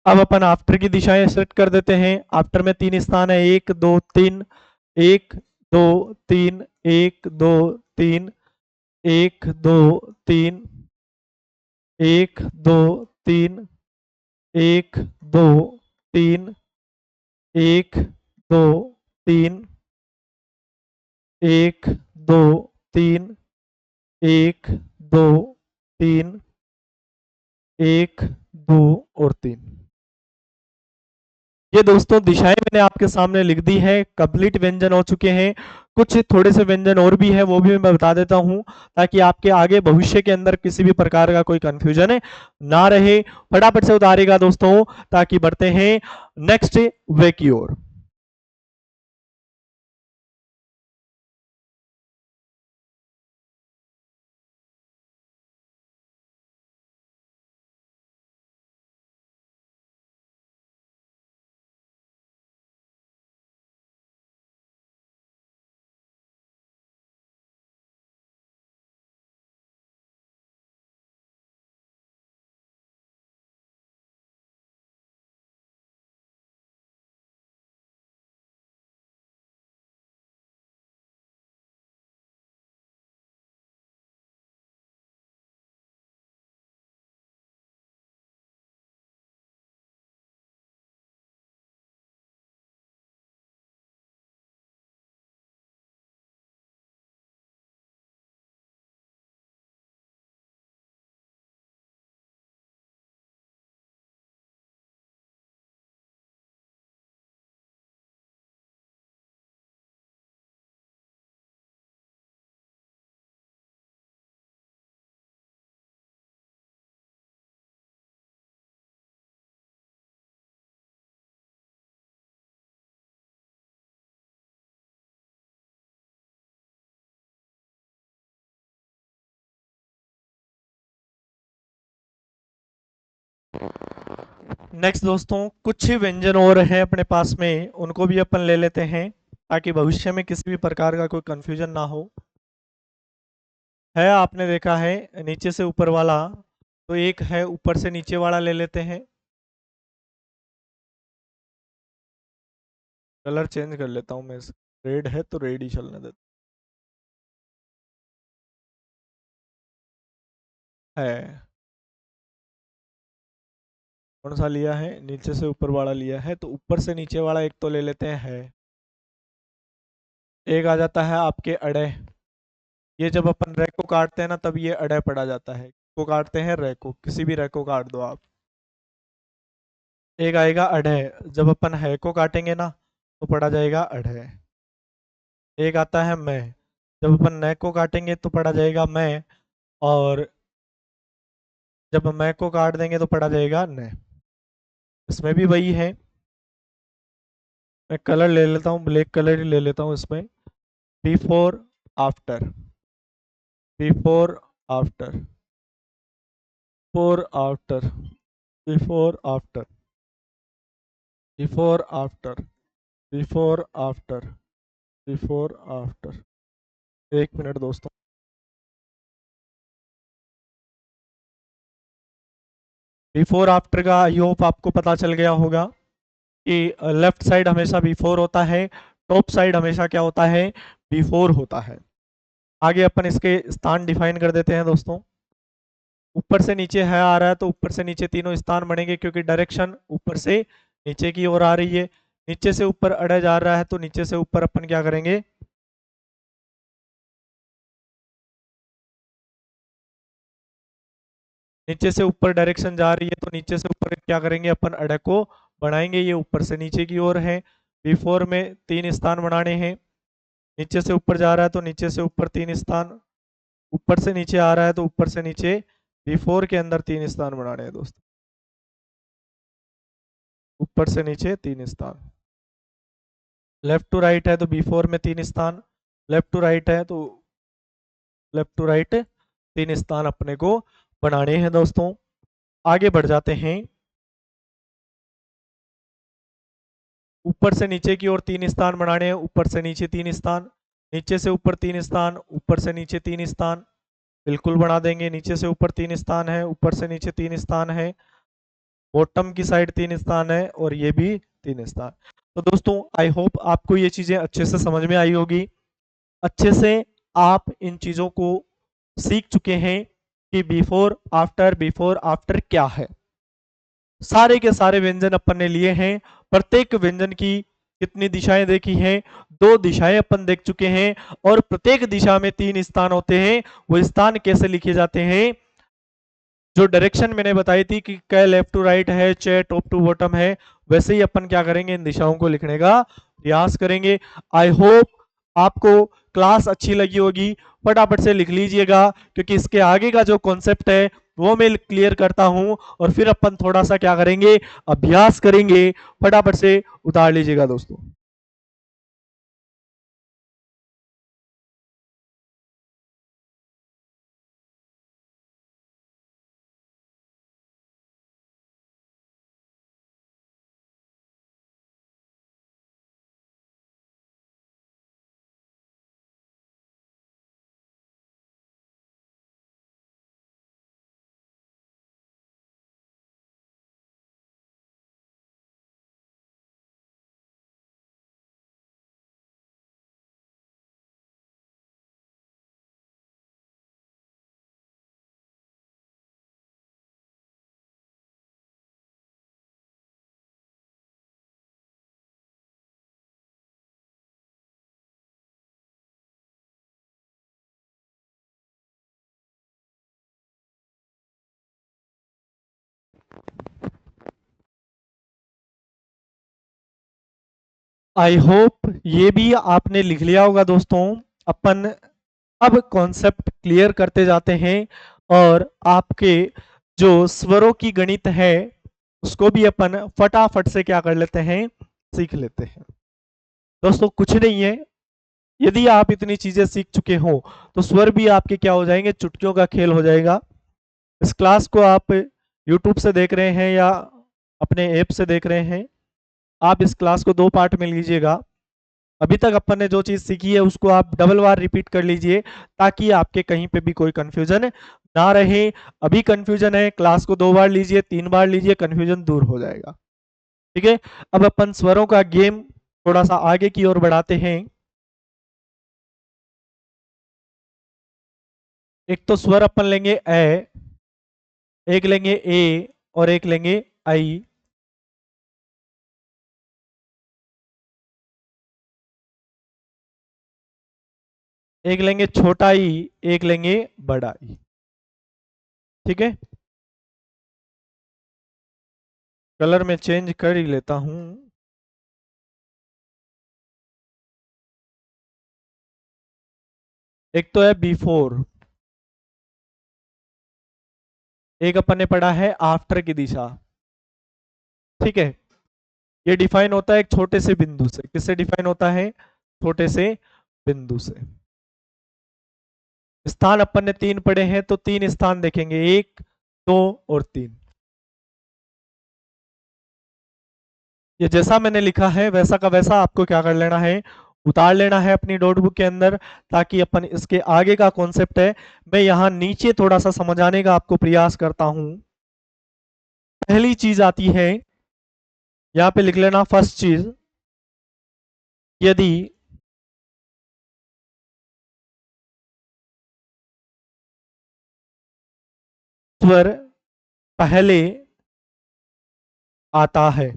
अब अपन आफ्टर की दिशाएं सेट कर देते हैं। आफ्टर में 3 स्थान है, 1 2 3, 1 2 3, 1 2 3, 1 2 3, 1 2 3, 1 2 3, 1 2 3, 1 2 3, 1 2 3, 1 2 और 3। ये दोस्तों दिशाएं मैंने आपके सामने लिख दी है, कंप्लीट व्यंजन हो चुके हैं। कुछ थोड़े से व्यंजन और भी है वो भी मैं बता देता हूं ताकि आपके आगे भविष्य के अंदर किसी भी प्रकार का कोई कंफ्यूजन ना रहे। फटाफट से उतारेगा दोस्तों ताकि बढ़ते हैं नेक्स्ट वे की ओर। नेक्स्ट दोस्तों कुछ ही व्यंजन और हैं अपने पास में, उनको भी अपन ले लेते हैं ताकि भविष्य में किसी भी प्रकार का कोई कंफ्यूजन ना हो। है आपने देखा है नीचे से ऊपर वाला, तो एक है ऊपर से नीचे वाला ले लेते हैं। कलर चेंज कर लेता हूँ मैं, रेड है तो रेड ही चलने देता है। कौन सा लिया है, नीचे से ऊपर वाला लिया है तो ऊपर से नीचे वाला एक तो ले लेते हैं है। एक आ जाता है आपके अड़े। ये जब अपन रे को काटते हैं ना तब ये अड़े पड़ा जाता है, को काटते हैं रे को, किसी भी रे को काट दो आप। एक आएगा अढ़े, जब अपन है को काटेंगे ना तो पड़ा जाएगा अढ़े। एक आता है मैं, जब अपन न को काटेंगे तो पड़ा जाएगा मैं, और जब मैं को काट देंगे तो पड़ा जाएगा न। इसमें भी वही है। मैं कलर ले लेता हूँ, ब्लैक कलर ही ले लेता हूँ इसमें। Before after, before after, before after, before after, before after, before after, before after. एक मिनट दोस्तों। बिफोर आफ्टर का आई होप आपको पता चल गया होगा कि लेफ्ट साइड हमेशा बिफोर होता है, टॉप साइड हमेशा क्या होता है, बिफोर होता है। आगे अपन इसके स्थान डिफाइन कर देते हैं दोस्तों। ऊपर से नीचे है आ रहा है तो ऊपर से नीचे तीनों स्थान बनेंगे, क्योंकि डायरेक्शन ऊपर से नीचे की ओर आ रही है। नीचे से ऊपर अड़े जा रहा है तो नीचे से ऊपर अपन क्या करेंगे, नीचे से ऊपर डायरेक्शन जा रही है तो नीचे से ऊपर क्या करेंगे, अपन अड़े को बढ़ाएंगे। ये ऊपर से नीचे की ओर है। बिफोर में तीन स्थान बनाने हैं। नीचे से ऊपर जा रहा है तो नीचे से ऊपर तीन स्थान, ऊपर से नीचे आ रहा है तो ऊपर से नीचे, बिफोर के अंदर तीन स्थान बनाने हैं दोस्तों। ऊपर से नीचे तीन स्थान। लेफ्ट टू राइट है तो बिफोर में तीन स्थान, लेफ्ट टू राइट है तो लेफ्ट टू राइट तीन स्थान अपने को बनाने हैं दोस्तों। आगे बढ़ जाते हैं। ऊपर से नीचे की ओर तीन स्थान बनाने हैं, ऊपर से नीचे तीन स्थान, नीचे से ऊपर तीन स्थान, ऊपर से नीचे तीन स्थान, बिल्कुल बना देंगे। नीचे से ऊपर तीन स्थान है, ऊपर से नीचे तीन स्थान है, बॉटम की साइड तीन स्थान है, और ये भी तीन स्थान। तो दोस्तों आई होप आपको ये चीजें अच्छे से समझ में आई होगी। अच्छे से आप इन चीजों को सीख चुके हैं कि बिफोर आफ्टर क्या है। सारे के सारे व्यंजन अपन ने लिए हैं। प्रत्येक व्यंजन की कितनी दिशाएं देखी हैं, दो दिशाएं अपन देख चुके हैं। और प्रत्येक दिशा में तीन स्थान होते हैं। वो स्थान कैसे लिखे जाते हैं, जो डायरेक्शन मैंने बताई थी कि कै लेफ्ट टू राइट है, चे टॉप टू बॉटम है, वैसे ही अपन क्या करेंगे, इन दिशाओं को लिखने का प्रयास करेंगे। आई होप आपको क्लास अच्छी लगी होगी। फटाफट से लिख लीजिएगा, क्योंकि इसके आगे का जो कॉन्सेप्ट है वो मैं क्लियर करता हूं, और फिर अपन थोड़ा सा क्या करेंगे, अभ्यास करेंगे। फटाफट से उतार लीजिएगा दोस्तों। आई होप ये भी आपने लिख लिया होगा दोस्तों। अपन अब कॉन्सेप्ट क्लियर करते जाते हैं, और आपके जो स्वरों की गणित है उसको भी अपन फटाफट से क्या कर लेते हैं, सीख लेते हैं। दोस्तों कुछ नहीं है, यदि आप इतनी चीजें सीख चुके हो तो स्वर भी आपके क्या हो जाएंगे, चुटकियों का खेल हो जाएगा। इस क्लास को आप यूट्यूब से देख रहे हैं या अपने ऐप से देख रहे हैं, आप इस क्लास को दो पार्ट में लीजिएगा। अभी तक अपन ने जो चीज सीखी है उसको आप डबल बार रिपीट कर लीजिए, ताकि आपके कहीं पे भी कोई कंफ्यूजन ना रहे। अभी कंफ्यूजन है, क्लास को दो बार लीजिए, तीन बार लीजिए, कंफ्यूजन दूर हो जाएगा। ठीक है। अब अपन स्वरों का गेम थोड़ा सा आगे की ओर बढ़ाते हैं। एक तो स्वर अपन लेंगे ए, एक लेंगे ए, और एक लेंगे आई। एक लेंगे छोटा ई, एक लेंगे बड़ा ई। ठीक है, कलर में चेंज कर ही लेता हूं। एक तो है बिफोर, एक अपन ने पढ़ा है आफ्टर की दिशा। ठीक है, ये डिफाइन होता है एक छोटे से बिंदु से। किससे डिफाइन होता है? छोटे से बिंदु से। स्थान अपन ने 3 पढ़े हैं, तो 3 स्थान देखेंगे, 1, 2 और 3। ये जैसा मैंने लिखा है वैसा का वैसा आपको क्या कर लेना है, उतार लेना है अपनी नोटबुक के अंदर, ताकि अपन इसके आगे का कॉन्सेप्ट है मैं यहाँ नीचे थोड़ा सा समझाने का आपको प्रयास करता हूं। पहली चीज आती है, यहाँ पे लिख लेना फर्स्ट चीज, यदि स्वर पहले आता है,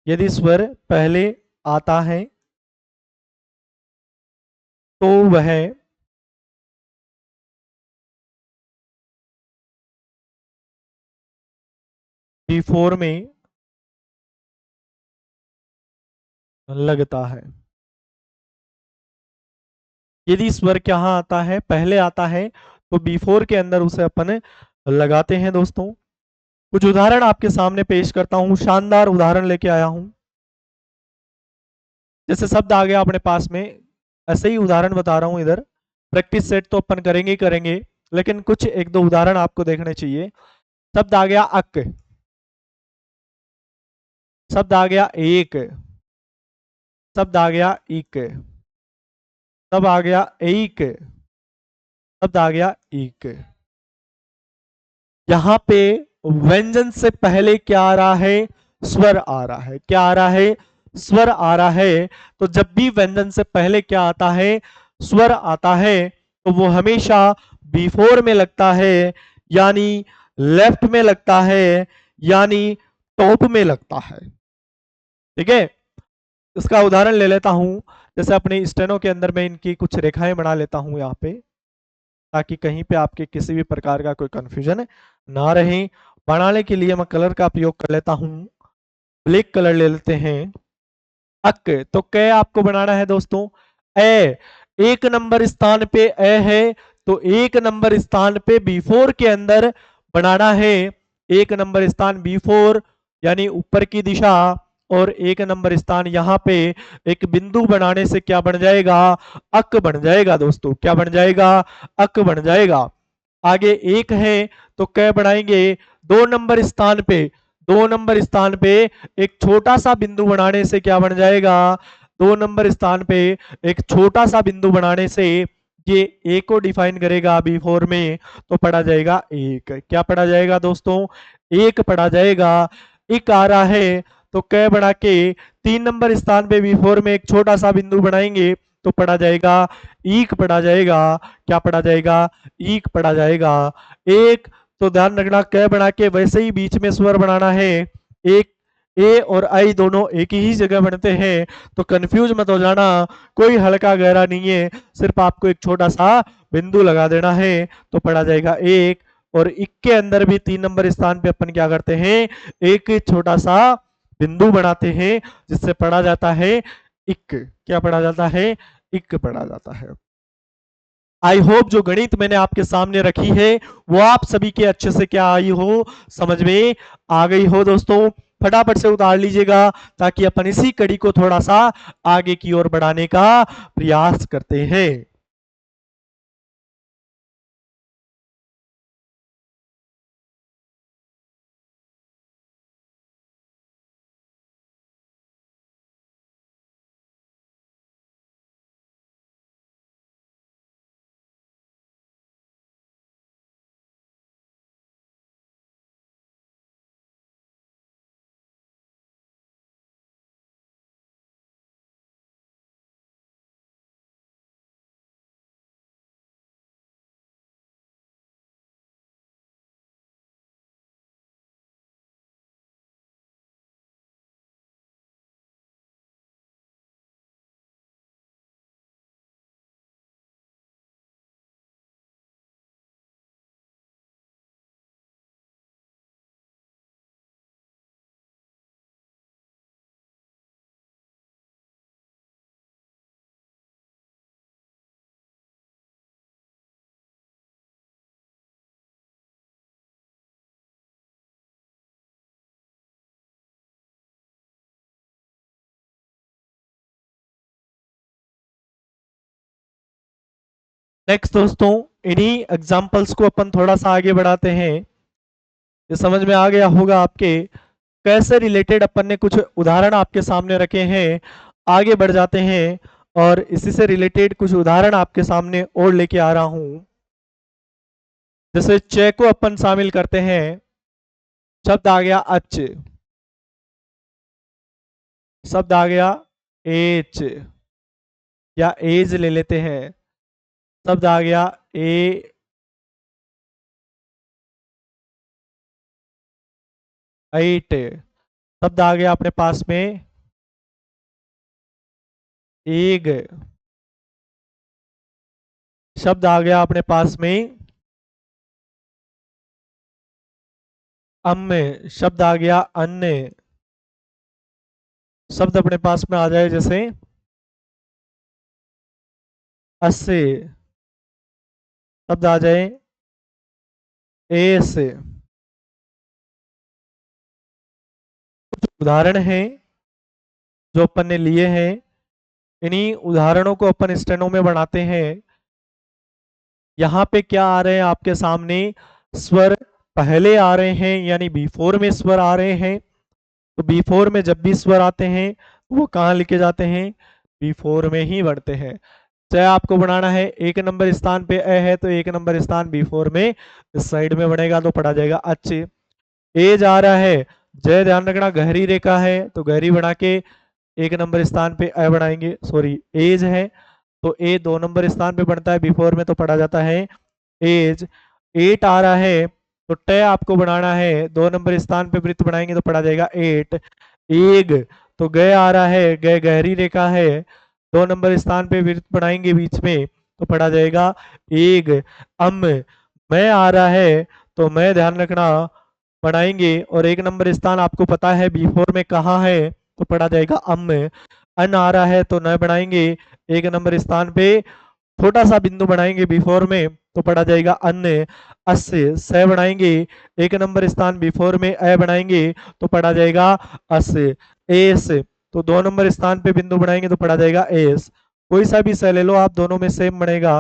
यदि स्वर पहले आता है तो वह B4 में लगता है। यदि स्वर क्या आता है, पहले आता है, तो B4 के अंदर उसे अपन लगाते हैं दोस्तों। कुछ उदाहरण आपके सामने पेश करता हूं, शानदार उदाहरण लेके आया हूं। जैसे शब्द आ गया अपने पास में, ऐसे ही उदाहरण बता रहा हूं इधर। प्रैक्टिस सेट तो अपन करेंगे ही करेंगे, लेकिन कुछ एक दो उदाहरण आपको देखने चाहिए। शब्द आ गया अक, शब्द आ गया एक, शब्द आ गया इक, शब्द आ गया एक, शब्द आ गया एक। यहां पे व्यंजन से पहले क्या आ रहा है? स्वर आ रहा है। क्या आ रहा है? स्वर आ रहा है। तो जब भी व्यंजन से पहले क्या आता है? स्वर आता है, तो वो हमेशा B4 में लगता है, यानी लेफ्ट में लगता है, यानी टॉप में लगता है। ठीक है, इसका उदाहरण ले लेता हूं। जैसे अपने स्टेनो के अंदर मैं इनकी कुछ रेखाएं बना लेता हूं यहाँ पे, ताकि कहीं पे आपके किसी भी प्रकार का कोई कंफ्यूजन ना रहे। बनाने के लिए मैं कलर का उपयोग कर लेता हूं, ब्लैक कलर ले लेते हैं। अक, तो क आपको बनाना है दोस्तों। ए, एक नंबर स्थान पे ए है, तो एक नंबर स्थान पे B4 के अंदर बनाना है। एक नंबर स्थान B4 यानी ऊपर की दिशा, और एक नंबर स्थान यहाँ पे एक बिंदु बनाने से क्या बन जाएगा? अक बन जाएगा दोस्तों। क्या बन जाएगा? अक बन जाएगा। आगे एक है, तो क बनाएंगे 2 नंबर स्थान पे। 2 नंबर स्थान पे एक छोटा सा बिंदु बनाने से क्या बन जाएगा? 2 नंबर स्थान पे एक छोटा सा बिंदु बनाने से ये ए को डिफाइन करेगा B4 में, तो पढ़ा जाएगा एक। क्या पढ़ा जाएगा दोस्तों? एक पढ़ा जाएगा। एक आ रहा है, तो क बना के 3 नंबर स्थान पे B4 में एक छोटा सा बिंदु बनाएंगे, तो पढ़ा जाएगा ईक पढ़ा जाएगा। क्या पढ़ा जाएगा? ईक पढ़ा जाएगा। एक, तो ध्यान रखना क बना के वैसे ही बीच में स्वर बनाना है। एक, ए और आई दोनों एक ही जगह बनते हैं, तो कंफ्यूज मत हो जाना। कोई हल्का गहरा नहीं है, सिर्फ आपको एक छोटा सा बिंदु लगा देना है, तो पढ़ा जाएगा एक। और इक के अंदर भी 3 नंबर स्थान पे अपन क्या करते हैं? एक छोटा सा बिंदु बनाते हैं, जिससे पढ़ा जाता है इक। क्या पढ़ा जाता है? इक पढ़ा जाता है। आई होप जो गणित मैंने आपके सामने रखी है वो आप सभी के अच्छे से क्या आई हो, समझ में आ गई हो दोस्तों। फटाफट से उतार लीजिएगा, ताकि अपन इसी कड़ी को थोड़ा सा आगे की ओर बढ़ाने का प्रयास करते हैं। नेक्स्ट दोस्तों, इन्हीं एग्जाम्पल्स को अपन थोड़ा सा आगे बढ़ाते हैं। ये समझ में आ गया होगा आपके कैसे रिलेटेड अपन ने कुछ उदाहरण आपके सामने रखे हैं। आगे बढ़ जाते हैं और इसी से रिलेटेड कुछ उदाहरण आपके सामने और लेके आ रहा हूं। जैसे च को अपन शामिल करते हैं, शब्द आ गया अच, शब्द आ गया एच या एज ले लेते हैं, शब्द आ गया ए एट, शब्द आ गया अपने पास में एग, शब्द आ गया अपने पास में अम्म, शब्द आ गया अन्य, शब्द अपने पास में आ जाए जैसे अस्से, शब्द आ जाए ए से। उदाहरण हैं जो अपन ने लिए हैं, इन्हीं उदाहरणों को अपन स्टेनो में बनाते हैं। यहाँ पे क्या आ रहे हैं आपके सामने, स्वर पहले आ रहे हैं यानी बिफोर में स्वर आ रहे हैं। तो बिफोर में जब भी स्वर आते हैं तो वो कहाँ लिखे जाते हैं, बिफोर में ही बढ़ते हैं। चाहे आपको बनाना है एक नंबर स्थान पे ए है तो एक नंबर स्थान बिफोर में इस साइड में बनेगा तो पढ़ा जाएगा अच्छे। ए जा रहा है, जय ध्यान रखना गहरी रेखा है तो गहरी बना के एक नंबर स्थान पे ए बनाएंगे, सॉरी एज है तो ए दो नंबर स्थान पे बनता है बिफोर में तो पढ़ा जाता है एज। एट आ रहा है तो टे आपको बनाना है, दो नंबर स्थान पे वृत्त बनाएंगे तो पढ़ा जाएगा एट। एग, तो गय आ रहा है, गय गहरी रेखा है, दो नंबर स्थान पे वृत्त बनाएंगे बीच में तो पढ़ा जाएगा एग। अम, मैं आ रहा है तो मैं ध्यान रखना बनाएंगे और एक नंबर स्थान आपको पता है बिफोर में कहाँ है तो पढ़ा जाएगा अम। अन आ रहा है तो न बनाएंगे, एक नंबर स्थान पे छोटा सा बिंदु बनाएंगे बिफोर में तो पढ़ा जाएगा अन्य। अस्य, स बनाएंगे, एक नंबर स्थान बिफोर में अ बनाएंगे तो पढ़ा जाएगा अस्य। एस, तो दो नंबर स्थान पे बिंदु बनाएंगे तो पढ़ा जाएगा एस। कोई सा भी स ले लो आप, दोनों में सेम बनेगा,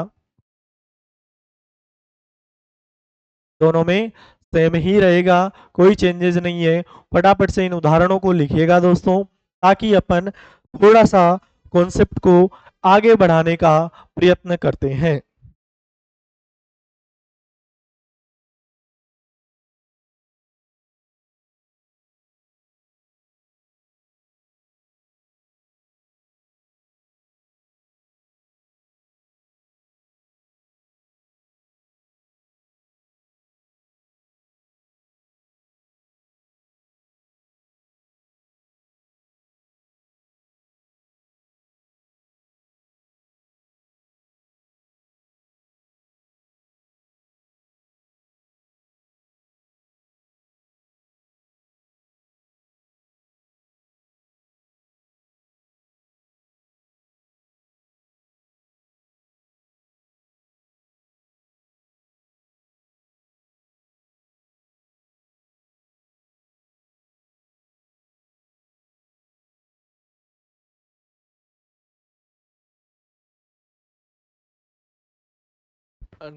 दोनों में सेम ही रहेगा, कोई चेंजेस नहीं है। फटाफट से इन उदाहरणों को लिखिएगा दोस्तों ताकि अपन थोड़ा सा कॉन्सेप्ट को आगे बढ़ाने का प्रयत्न करते हैं।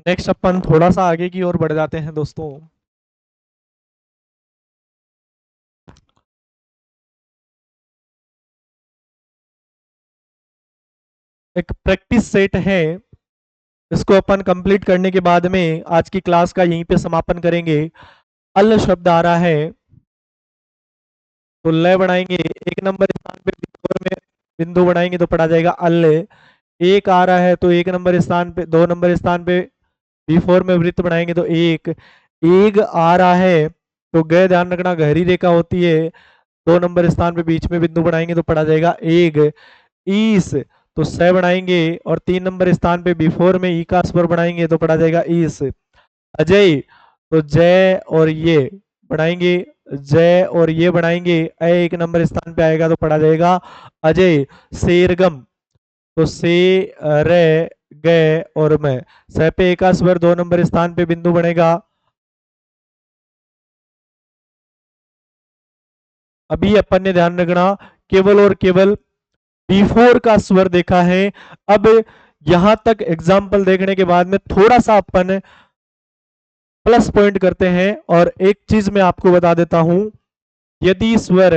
नेक्स्ट अपन थोड़ा सा आगे की ओर बढ़ जाते हैं दोस्तों। एक प्रैक्टिस सेट है, इसको अपन कंप्लीट करने के बाद में आज की क्लास का यहीं पे समापन करेंगे। अल शब्द आ रहा है तो लय बनाएंगे, एक नंबर स्थान पे बिंदु में बिंदु बनाएंगे तो पढ़ा जाएगा अल। एक आ रहा है तो एक नंबर स्थान पे, दो नंबर स्थान पे बिफोर में वृत्त बनाएंगे तो एक। एक आ रहा है तो गए ध्यान रखना गहरी रेखा होती है, दो नंबर स्थान पे बीच में बिंदु बनाएंगे तो पढ़ा जाएगा एक। ईस, तो स बनाएंगे और तीन नंबर स्थान पे बिफोर में ई का स्वर बनाएंगे तो पढ़ा जाएगा ईस। अजय, तो जय और ये बनाएंगे, जय और ये बनाएंगे, अ एक नंबर स्थान पे आएगा तो पढ़ा जाएगा अजय। शेरगम, तो से रे गए और मैं, स पे एक का स्वर दो नंबर स्थान पे बिंदु बनेगा। अभी अपन ने ध्यान रखना केवल और केवल बिफोर का स्वर देखा है। अब यहां तक एग्जाम्पल देखने के बाद में थोड़ा सा अपन प्लस पॉइंट करते हैं। और एक चीज मैं आपको बता देता हूं, यदि स्वर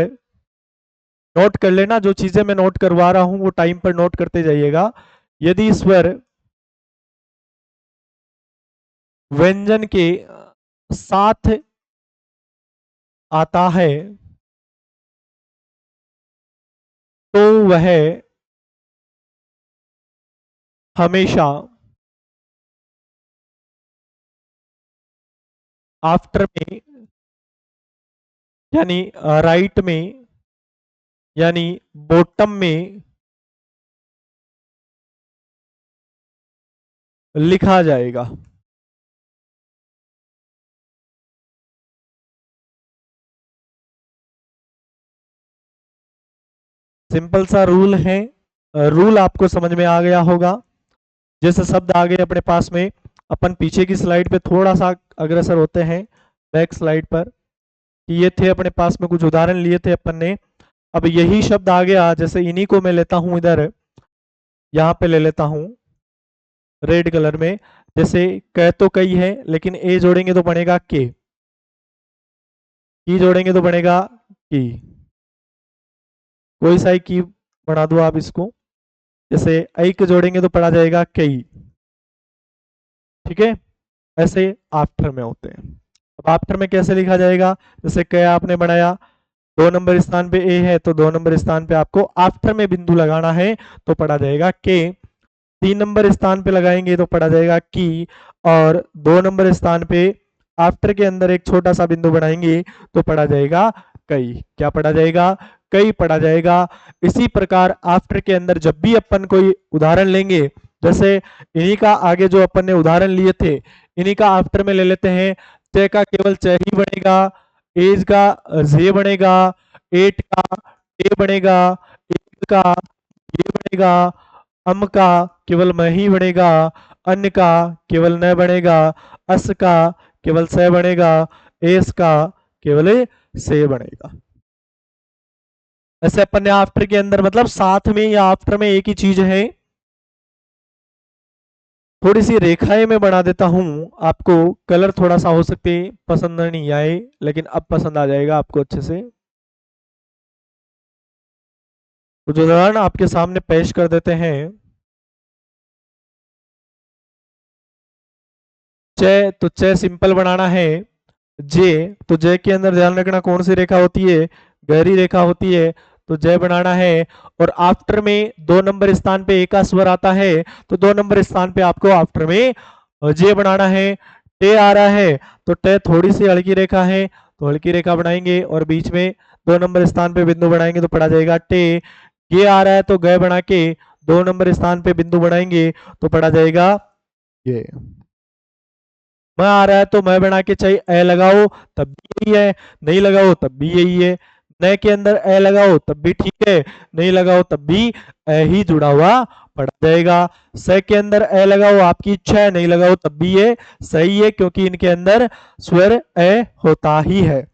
नोट कर लेना, जो चीजें मैं नोट करवा रहा हूं वो टाइम पर नोट करते जाइएगा। यदि स्वर व्यंजन के साथ आता है तो वह हमेशा आफ्टर में यानी राइट में यानी बॉटम में लिखा जाएगा। सिंपल सा रूल है, रूल आपको समझ में आ गया होगा। जैसे शब्द आ गए अपने पास में, अपन पीछे की स्लाइड पे थोड़ा सा अग्रसर होते हैं, बैक स्लाइड पर, कि ये थे अपने पास में कुछ उदाहरण लिए थे अपन ने। अब यही शब्द आ गया, जैसे इन्हीं को मैं लेता हूं इधर, यहां पे ले लेता हूं रेड कलर में। जैसे क तो कई है, लेकिन ए जोड़ेंगे तो बनेगा के, की जोड़ेंगे तो बनेगा की। कोई सा की बना दो आप इसको। जैसे ऐक जोड़ेंगे तो पढ़ा जाएगा कई। ठीक है, ऐसे आफ्टर में होते हैं। अब आफ्टर में कैसे लिखा जाएगा, जैसे क आपने बनाया, 2 नंबर स्थान पे ए है तो 2 नंबर स्थान पे आपको आफ्टर में बिंदु लगाना है तो पढ़ा जाएगा के। 3 नंबर स्थान पे लगाएंगे तो पढ़ा जाएगा की। और 2 नंबर स्थान पे आफ्टर के अंदर एक छोटा सा बिंदु बनाएंगे तो पढ़ा जाएगा कई। क्या पढ़ा जाएगा, कई पढ़ा जाएगा। इसी प्रकार आफ्टर के अंदर जब भी अपन कोई उदाहरण लेंगे, जैसे इन्हीं का आगे जो अपन ने उदाहरण लिए थे, इन्हीं का आफ्टर में ले लेते हैं। च का केवल च ही बनेगा, एज का जे बनेगा, एट का ए बनेगा, एक का ये बनेगा, अम का केवल म ही बनेगा, अन्न का केवल न बनेगा, अस का केवल स बनेगा, एस का केवल से बनेगा। ऐसे अपन ने आफ्टर के अंदर, मतलब साथ में या आफ्टर में एक ही चीज है। थोड़ी सी रेखाएं मैं बना देता हूं, आपको कलर थोड़ा सा हो सकते पसंद नहीं आए, लेकिन अब पसंद आ जाएगा आपको अच्छे से। तो जो उदाहरण आपके सामने पेश कर देते हैं, च तो च सिंपल बनाना है। जे तो जे के अंदर ध्यान रखना कौन सी रेखा होती है, गहरी रेखा होती है, तो जय बनाना है। और आफ्टर में 2 नंबर स्थान पे ए का स्वर आता है तो 2 नंबर स्थान पे आपको आफ्टर में जे बनाना है। टे आ रहा है तो टे थोड़ी सी हल्की रेखा है तो हल्की रेखा बनाएंगे और बीच में 2 नंबर स्थान पे बिंदु बनाएंगे तो पढ़ा जाएगा टे। गे आ रहा है तो गए बना के 2 नंबर स्थान पे बिंदु बनाएंगे तो पढ़ा जाएगा ये। मैं आ रहा है तो मैं बना के चाहिए ए लगाओ तब भी यही है, नहीं लगाओ तब भी यही है। नए के अंदर ए लगाओ तब भी ठीक है, नहीं लगाओ तब भी ए ही जुड़ा हुआ पड़ा जाएगा। स के अंदर ए लगाओ आपकी इच्छा है, नहीं लगाओ तब भी ये सही है, क्योंकि इनके अंदर स्वर ए होता ही है।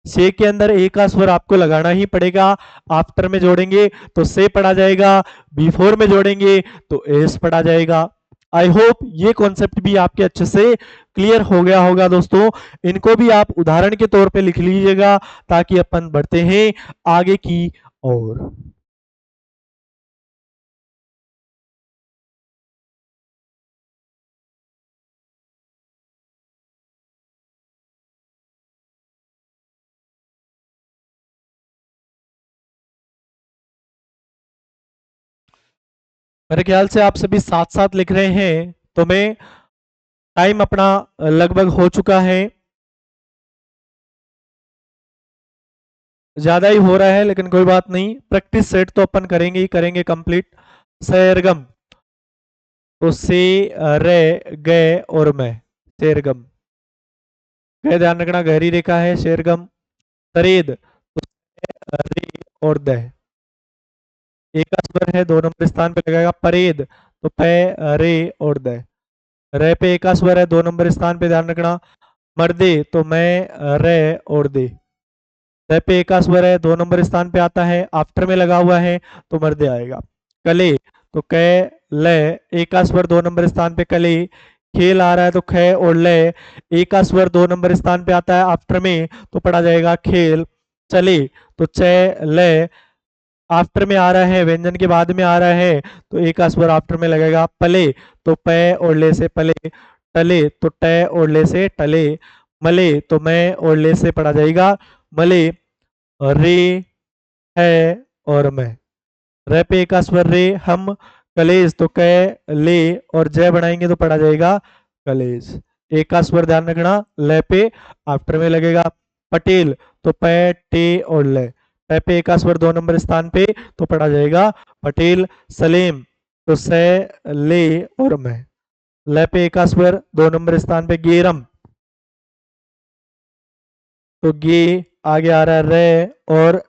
से के अंदर ए का स्वर आपको लगाना ही पड़ेगा। आफ्टर में जोड़ेंगे तो से पढ़ा जाएगा, बिफोर में जोड़ेंगे तो एस पढ़ा जाएगा। आई होप ये कॉन्सेप्ट भी आपके अच्छे से क्लियर हो गया होगा दोस्तों। इनको भी आप उदाहरण के तौर पे लिख लीजिएगा ताकि अपन बढ़ते हैं आगे की ओर। मेरे ख्याल से आप सभी साथ साथ लिख रहे हैं, तो मैं टाइम अपना लगभग हो चुका है, ज्यादा ही हो रहा है, लेकिन कोई बात नहीं, प्रैक्टिस सेट तो अपन करेंगे ही करेंगे कंप्लीट। सरगम तो से रे गए और मैं, शेरगम। गए ध्यान रखना गहरी रेखा है, शेरगम। तरेद तो रे और दह, एक का स्वर है 2 नंबर स्थान पे लगेगा। परेद तो पे रे और दह, रे पे एक का स्वर है 2 नंबर स्थान पे ध्यान रखना। मर्दे तो मैं रे और दे, रे पे एक का स्वर है 2 नंबर स्थान पे आता है, आफ्टर में लगा हुआ है तो मर्दे आएगा। कले तो कै ले, एक का स्वर 2 नंबर स्थान पे कली, खेल आ रहा है तो खे और ले, एक का स्वर 2 नंबर स्थान पे आता है आफ्टर में तो पढ़ा जाएगा खेल, चले तो चे ले, आफ्टर में आ रहा है व्यंजन के बाद में आ रहा है तो एक का स्वर आफ्टर में लगेगा, पले तो पै और ले से पले, टले तो टे और ले से टले, मले तो मैं और ले से पढ़ा जाएगा मले, रे है और मैं, रे पे एक का स्वर रे, हम कलेज तो कै ले और जय बनाएंगे तो पढ़ा जाएगा कलेज, एक का स्वर ध्यान रखना ले पे आफ्टर में लगेगा, पटेल तो पै टे और ले, पै पे एक का स्वर 2 नंबर स्थान पे तो पढ़ा जाएगा पटेल, सलेम तो से ले और मैं, ले पे एक का स्वर 2 नंबर स्थान पे गेरम तो गे, आगे आ रहा है रे और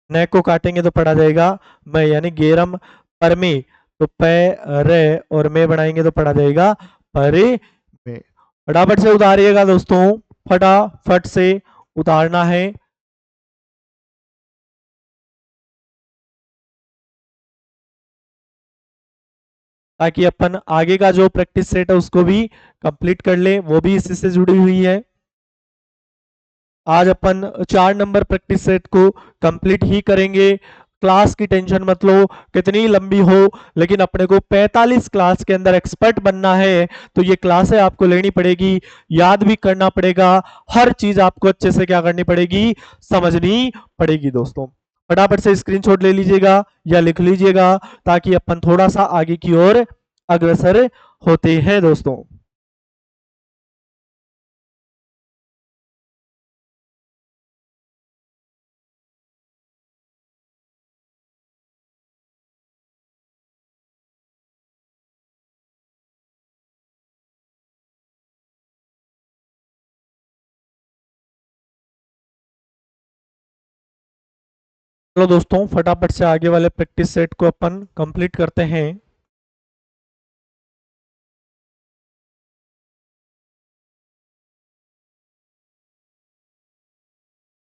न को काटेंगे तो पढ़ा जाएगा मैं, यानी गेरम परमे तो पै रे और मैं बनाएंगे तो पढ़ा जाएगा परे में। फटाफट से उतारिएगा दोस्तों, फटाफट से उतारना है। ताकि अपन आगे का जो प्रैक्टिस सेट है उसको भी कंप्लीट कर ले, वो भी इसी से जुड़ी हुई है। आज अपन 4 नंबर प्रैक्टिस सेट को कंप्लीट ही करेंगे। क्लास की टेंशन मत लो कितनी लंबी हो, लेकिन अपने को 45 क्लास के अंदर एक्सपर्ट बनना है तो ये क्लासें आपको लेनी पड़ेगी, याद भी करना पड़ेगा, हर चीज आपको अच्छे से क्या करनी पड़ेगी, समझनी पड़ेगी। दोस्तों फटाफट से स्क्रीनशॉट ले लीजिएगा या लिख लीजिएगा ताकि अपन थोड़ा सा आगे की ओर अग्रसर होते हैं। दोस्तों चलो दोस्तों फटाफट से आगे वाले प्रैक्टिस सेट को अपन कंप्लीट करते हैं।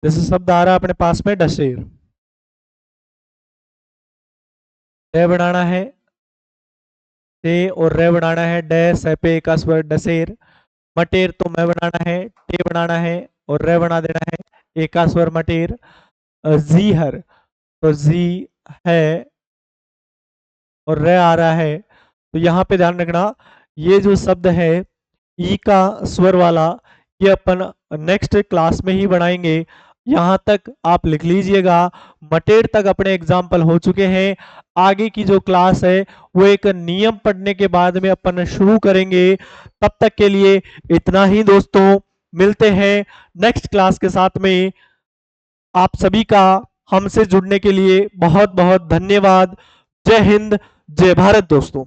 जैसे शब्द आ रहा है अपने पास में डशेर, डे बनाना है, से और रे बनाना है, डे से पे का स्वर डसेर, मटेर तो मैं बनाना है, टे बनाना है और रे बना देना है, एक का स्वर मटेर, जी हर तो जी है और रे आ रहा है तो यहाँ पे ध्यान रखना ये जो शब्द है ई का स्वर वाला ये अपन नेक्स्ट क्लास में ही बनाएंगे। यहाँ तक आप लिख लीजिएगा, मटेर तक अपने एग्जाम्पल हो चुके हैं, आगे की जो क्लास है वो एक नियम पढ़ने के बाद में अपन शुरू करेंगे। तब तक के लिए इतना ही दोस्तों, मिलते हैं नेक्स्ट क्लास के साथ में। आप सभी का हमसे जुड़ने के लिए बहुत बहुत धन्यवाद। जय हिंद, जय भारत दोस्तों।